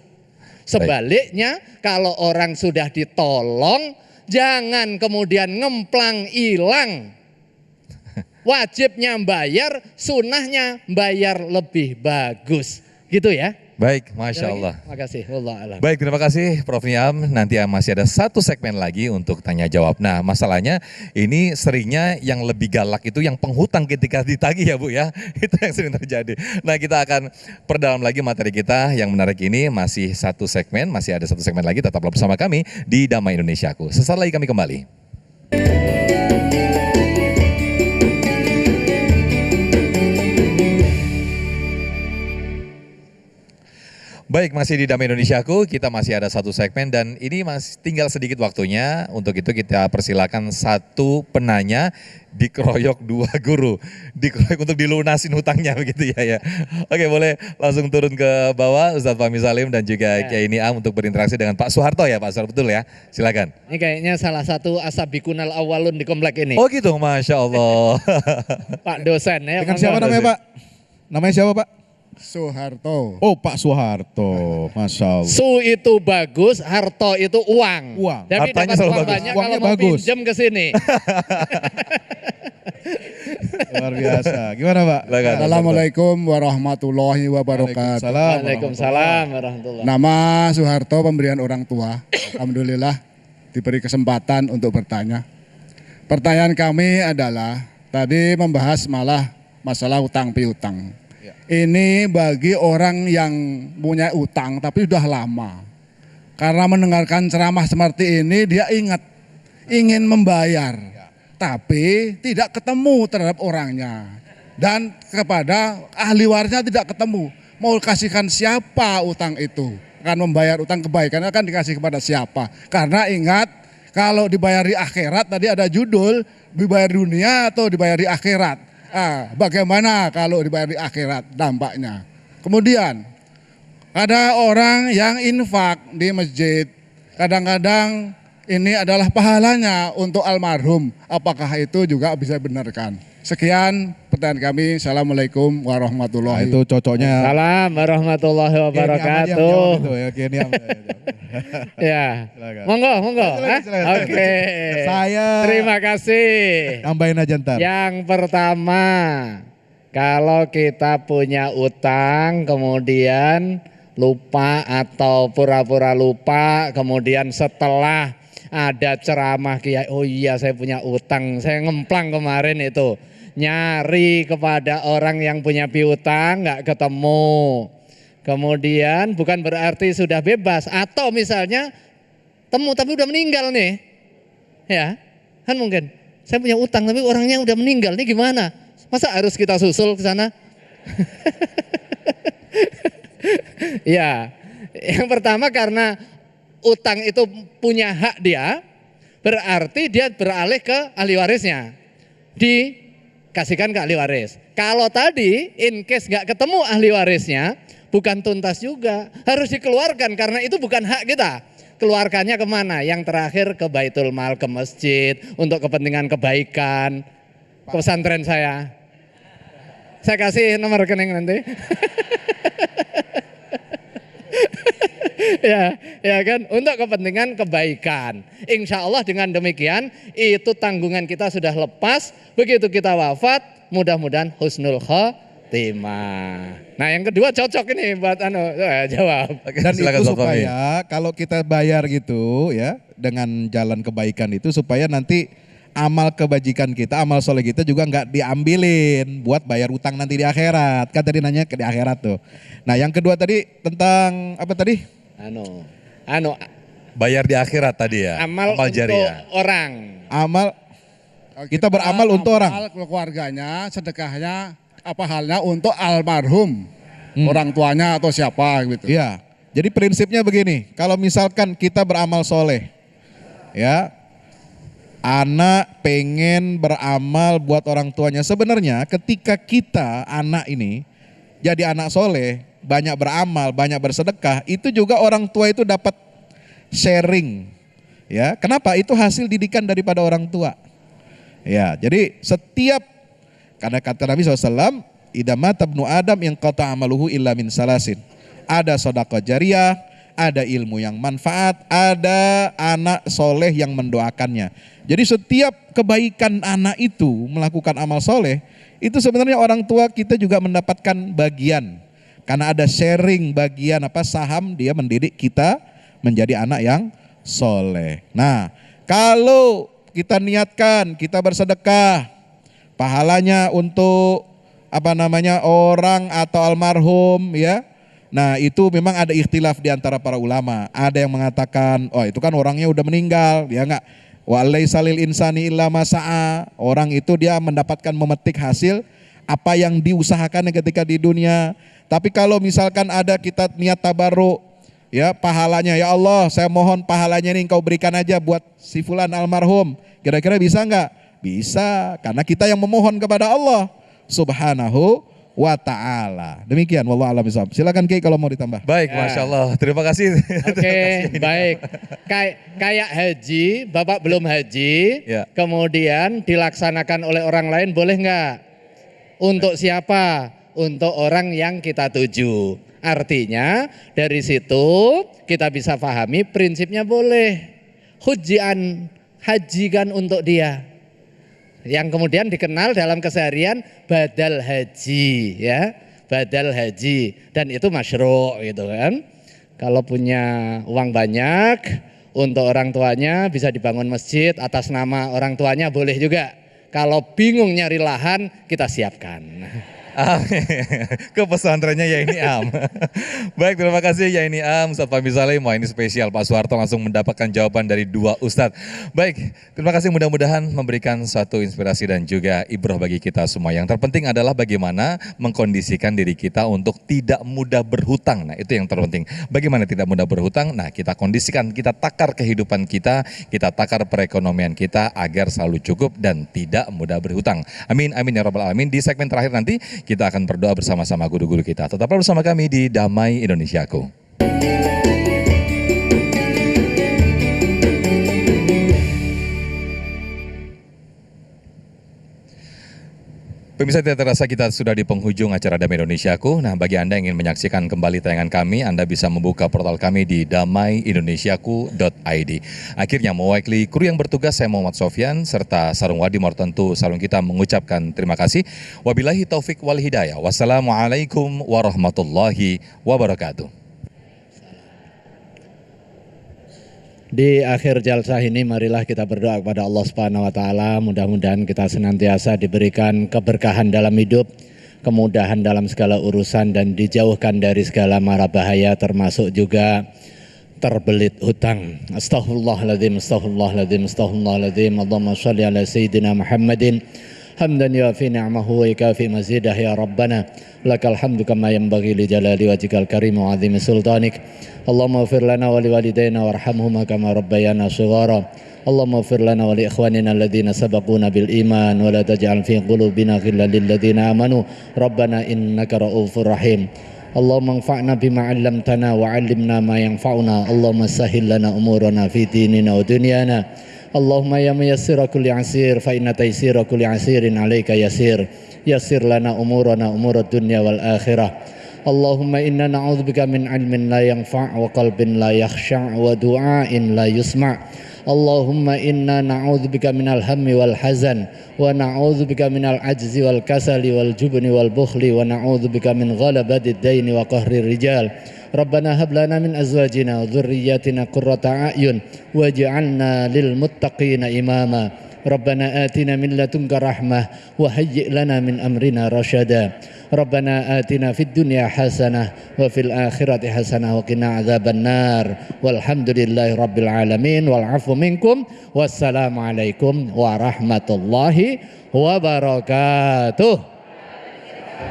Sebaliknya, kalau orang sudah ditolong, jangan kemudian ngemplang hilang. Wajibnya bayar, sunnahnya bayar lebih bagus. Gitu ya. Baik, Masya Allah. Terima kasih. Wallah alam. Baik, terima kasih Prof. Niam. Nanti masih ada satu segmen lagi untuk tanya jawab. Nah, masalahnya ini seringnya yang lebih galak itu yang penghutang ketika ditagih ya Bu ya. Itu yang sering terjadi. Nah, kita akan perdalam lagi materi kita yang menarik ini. Masih satu segmen, masih ada satu segmen lagi. Tetaplah bersama kami di Damai Indonesiaku. Sesaat lagi kami kembali. Baik, masih di Damai Indonesiaku, kita masih ada satu segmen dan ini masih tinggal sedikit waktunya. Untuk itu kita persilakan satu penanya dikeroyok dua guru. Dikeroyok untuk dilunasin hutangnya begitu ya. Oke, boleh langsung turun ke bawah Ustadz Fahmi Salim dan juga Kiai Niam untuk berinteraksi dengan Pak Soeharto ya Pak Soeharto, betul ya? Silakan. Ini kayaknya salah satu asabikunal awalun di komplek ini. Oh gitu, Masya Allah. Pak dosen ya. Dengan siapa namanya Pak? Namanya siapa Pak? Soeharto. Oh Pak Soeharto, Masya Allah. Su itu bagus, harto itu uang. Uang. Jadi Hartanya dapat selalu uang bagus. banyak Uangnya kalau mau bagus. pinjam ke sini. Luar biasa. Gimana Pak? Assalamualaikum warahmatullahi wabarakatuh. Waalaikumsalam warahmatullahi. Nama Soeharto, pemberian orang tua. Alhamdulillah diberi kesempatan untuk bertanya. Pertanyaan kami adalah tadi membahas masalah utang piutang. Ini bagi orang yang punya utang tapi sudah lama. Karena mendengarkan ceramah seperti ini dia ingin membayar. Tapi tidak ketemu terhadap orangnya. Dan kepada ahli warisnya tidak ketemu. Mau kasihkan siapa utang itu? Akan membayar utang kebaikan akan dikasih kepada siapa? Karena ingat kalau dibayar di akhirat tadi ada judul dibayar dunia atau dibayar di akhirat. Bagaimana kalau dibayar di akhirat dampaknya? Kemudian ada orang yang infak di masjid. Kadang-kadang ini adalah pahalanya untuk almarhum. Apakah itu juga bisa benarkan? Sekian pertanyaan kami. Assalamualaikum warahmatullahi Itu wabarakatuh. cocoknya. Salam warahmatullahi wabarakatuh. Ya, monggo. Oke. Saya terima kasih. Tambahin aja ntar. Yang pertama, kalau kita punya utang kemudian lupa atau pura-pura lupa, kemudian setelah ada ceramah kiai, oh iya saya punya utang, saya ngemplang kemarin itu, nyari kepada orang yang punya piutang nggak ketemu. Kemudian bukan berarti sudah bebas, atau misalnya temu tapi udah meninggal nih, ya kan mungkin saya punya utang tapi orangnya udah meninggal, nih gimana? Masa harus kita susul ke sana? Ya, yang pertama karena utang itu punya hak dia, berarti dia beralih ke ahli warisnya, dikasihkan ke ahli waris. Kalau tadi in case nggak ketemu ahli warisnya, bukan tuntas juga, harus dikeluarkan karena itu bukan hak kita. Keluarkannya kemana? Yang terakhir ke Baitul Mal, ke masjid untuk kepentingan kebaikan. Ke pesantren saya kasih nomor rekening nanti. ya kan, untuk kepentingan kebaikan. Insya Allah dengan demikian itu tanggungan kita sudah lepas. Begitu kita wafat, mudah-mudahan husnul khotimah. Nah yang kedua cocok ini buat jawab. Dan itu supaya kalau kita bayar gitu ya dengan jalan kebaikan itu supaya nanti amal kebajikan kita, amal soleh kita juga nggak diambilin buat bayar utang nanti di akhirat. Kan tadi nanya di akhirat tuh. Nah yang kedua tadi tentang apa tadi? Bayar di akhirat tadi ya. Amal jariah. Untuk orang. Amal kita beramal untuk orang. Keluarganya, sedekahnya, apa halnya untuk almarhum, orang tuanya atau siapa gitu. Iya. Jadi prinsipnya begini, kalau misalkan kita beramal soleh, ya, anak pengen beramal buat orang tuanya. Sebenarnya ketika kita anak ini jadi anak soleh, banyak beramal, banyak bersedekah, itu juga orang tua itu dapat sharing. Ya, kenapa? Itu hasil didikan daripada orang tua. Ya, jadi setiap, karena kata Nabi SAW, idza mata ibnu Adam yang qata amaluhu illa min salasin. Ada sedekah jariyah, ada ilmu yang manfaat, ada anak soleh yang mendoakannya. Jadi setiap kebaikan anak itu melakukan amal soleh, itu sebenarnya orang tua kita juga mendapatkan bagian. Karena ada sharing bagian saham dia mendidik kita menjadi anak yang soleh. Nah, kalau kita niatkan, kita bersedekah, pahalanya untuk orang atau almarhum ya. Nah, itu memang ada ikhtilaf di antara para ulama. Ada yang mengatakan, oh itu kan orangnya udah meninggal, dia enggak. Wa laisa lil insani illa ma sa'a. Orang itu dia mendapatkan memetik hasil apa yang diusahakan ketika di dunia. Tapi kalau misalkan ada kita niat tabarruk, ya pahalanya, ya Allah saya mohon pahalanya ini engkau berikan aja buat si fulan almarhum. Kira-kira bisa enggak? Bisa, karena kita yang memohon kepada Allah Subhanahu wa ta'ala. Demikian, wallahu a'lam bishawab. Silakan Kiai kalau mau ditambah. Baik, Masya Allah. Terima kasih. Oke, baik. Kayak haji, Bapak belum haji, kemudian dilaksanakan oleh orang lain, boleh nggak? Untuk siapa? Untuk orang yang kita tuju. Artinya dari situ kita bisa pahami prinsipnya boleh. Hajikan untuk dia. Yang kemudian dikenal dalam keseharian badal haji, ya, badal haji, dan itu masyru' gitu kan. Kalau punya uang banyak untuk orang tuanya bisa dibangun masjid atas nama orang tuanya, boleh juga. Kalau bingung nyari lahan, kita siapkan. Ke pesantrennya Yaini Am. Baik, terima kasih Yaini Am, Ustadz Fahmi Salim. Wah, ini spesial, Pak Soeharto langsung mendapatkan jawaban dari dua Ustadz. Baik, terima kasih, mudah-mudahan memberikan suatu inspirasi dan juga ibrah bagi kita semua. Yang terpenting adalah bagaimana mengkondisikan diri kita untuk tidak mudah berhutang. Nah, itu yang terpenting. Bagaimana tidak mudah berhutang? Nah, kita kondisikan, kita takar kehidupan kita takar perekonomian kita agar selalu cukup dan tidak mudah berhutang. Amin, amin ya rabbal alamin. Di segmen terakhir nanti kita akan berdoa bersama-sama guru-guru kita. Tetaplah bersama kami di Damai Indonesiaku. Pemirsa, tidak terasa kita sudah di penghujung acara Damai Indonesiaku. Nah, bagi Anda yang ingin menyaksikan kembali tayangan kami, Anda bisa membuka portal kami di damaiindonesiaku.id. Akhirnya mewakili kru yang bertugas, saya Muhammad Sofyan, serta Sarung Wadimor, tentu sarung kita mengucapkan terima kasih. Wabillahi taufik wal hidayah. Wassalamualaikum warahmatullahi wabarakatuh. Di akhir jalsah ini marilah kita berdoa kepada Allah Subhanahu wa taala, mudah-mudahan kita senantiasa diberikan keberkahan dalam hidup, kemudahan dalam segala urusan dan dijauhkan dari segala mara bahaya, termasuk juga terbelit hutang. Astaghfirullahaladzim, astaghfirullahaladzim, astaghfirullahaladzim. Allahumma shalli ala sayyidina Muhammadin hamdan yuafi ni'amahu wa yukafi mazidah ya Rabbana. Lakal hamdu kama yanbaghi li jalali wajhikal karim wa 'azimi sultanik. Allahumma ighfir lana wa liwalidayna warhamhuma kama rabbayana shighara. Allahumma ighfir lana wa li ikhwanina alladhina sabaquna bil iman wa la taj'al fi qulubina ghillan lil ladzina amanu. Rabbana innaka ra'ufur rahim. Allahumma anfa'na bima 'allamtana wa 'allimna ma yanfa'una. Allahumma sahhil lana umurana fi dinina wa dunyana. Allahumma ya muyassira kulli asir fa inna taysira kulli asirin 'alaika yasir. Yassir lana umurana umurad dunya wal akhirah. Allahumma inna na'udzubika min 'ilmin la yanfa' wa qalbin la yakhsha' wa du'ain la yusma'. Allahumma inna na'udzubika minal hammi wal hazan wa na'udzubika minal ajzi wal kasali wal jubni wal bukhli wa na'udzubika min ghalabati ad-daini wa qahri rijal. Rabbana hab lana min azwajina wa dhurriyyatina qurrata a'yun waj'alna lil muttaqina imama. Rabbana atina min ladunka rahmah wa hayyi' lana min amrina rasyada. Rabbana atina fid dunya hasanah wa fil akhirati hasanah wa qina adzabannar. Walhamdulillahi rabbil alamin wal 'afwu minkum. Wassalamualaikum warahmatullahi wabarakatuh.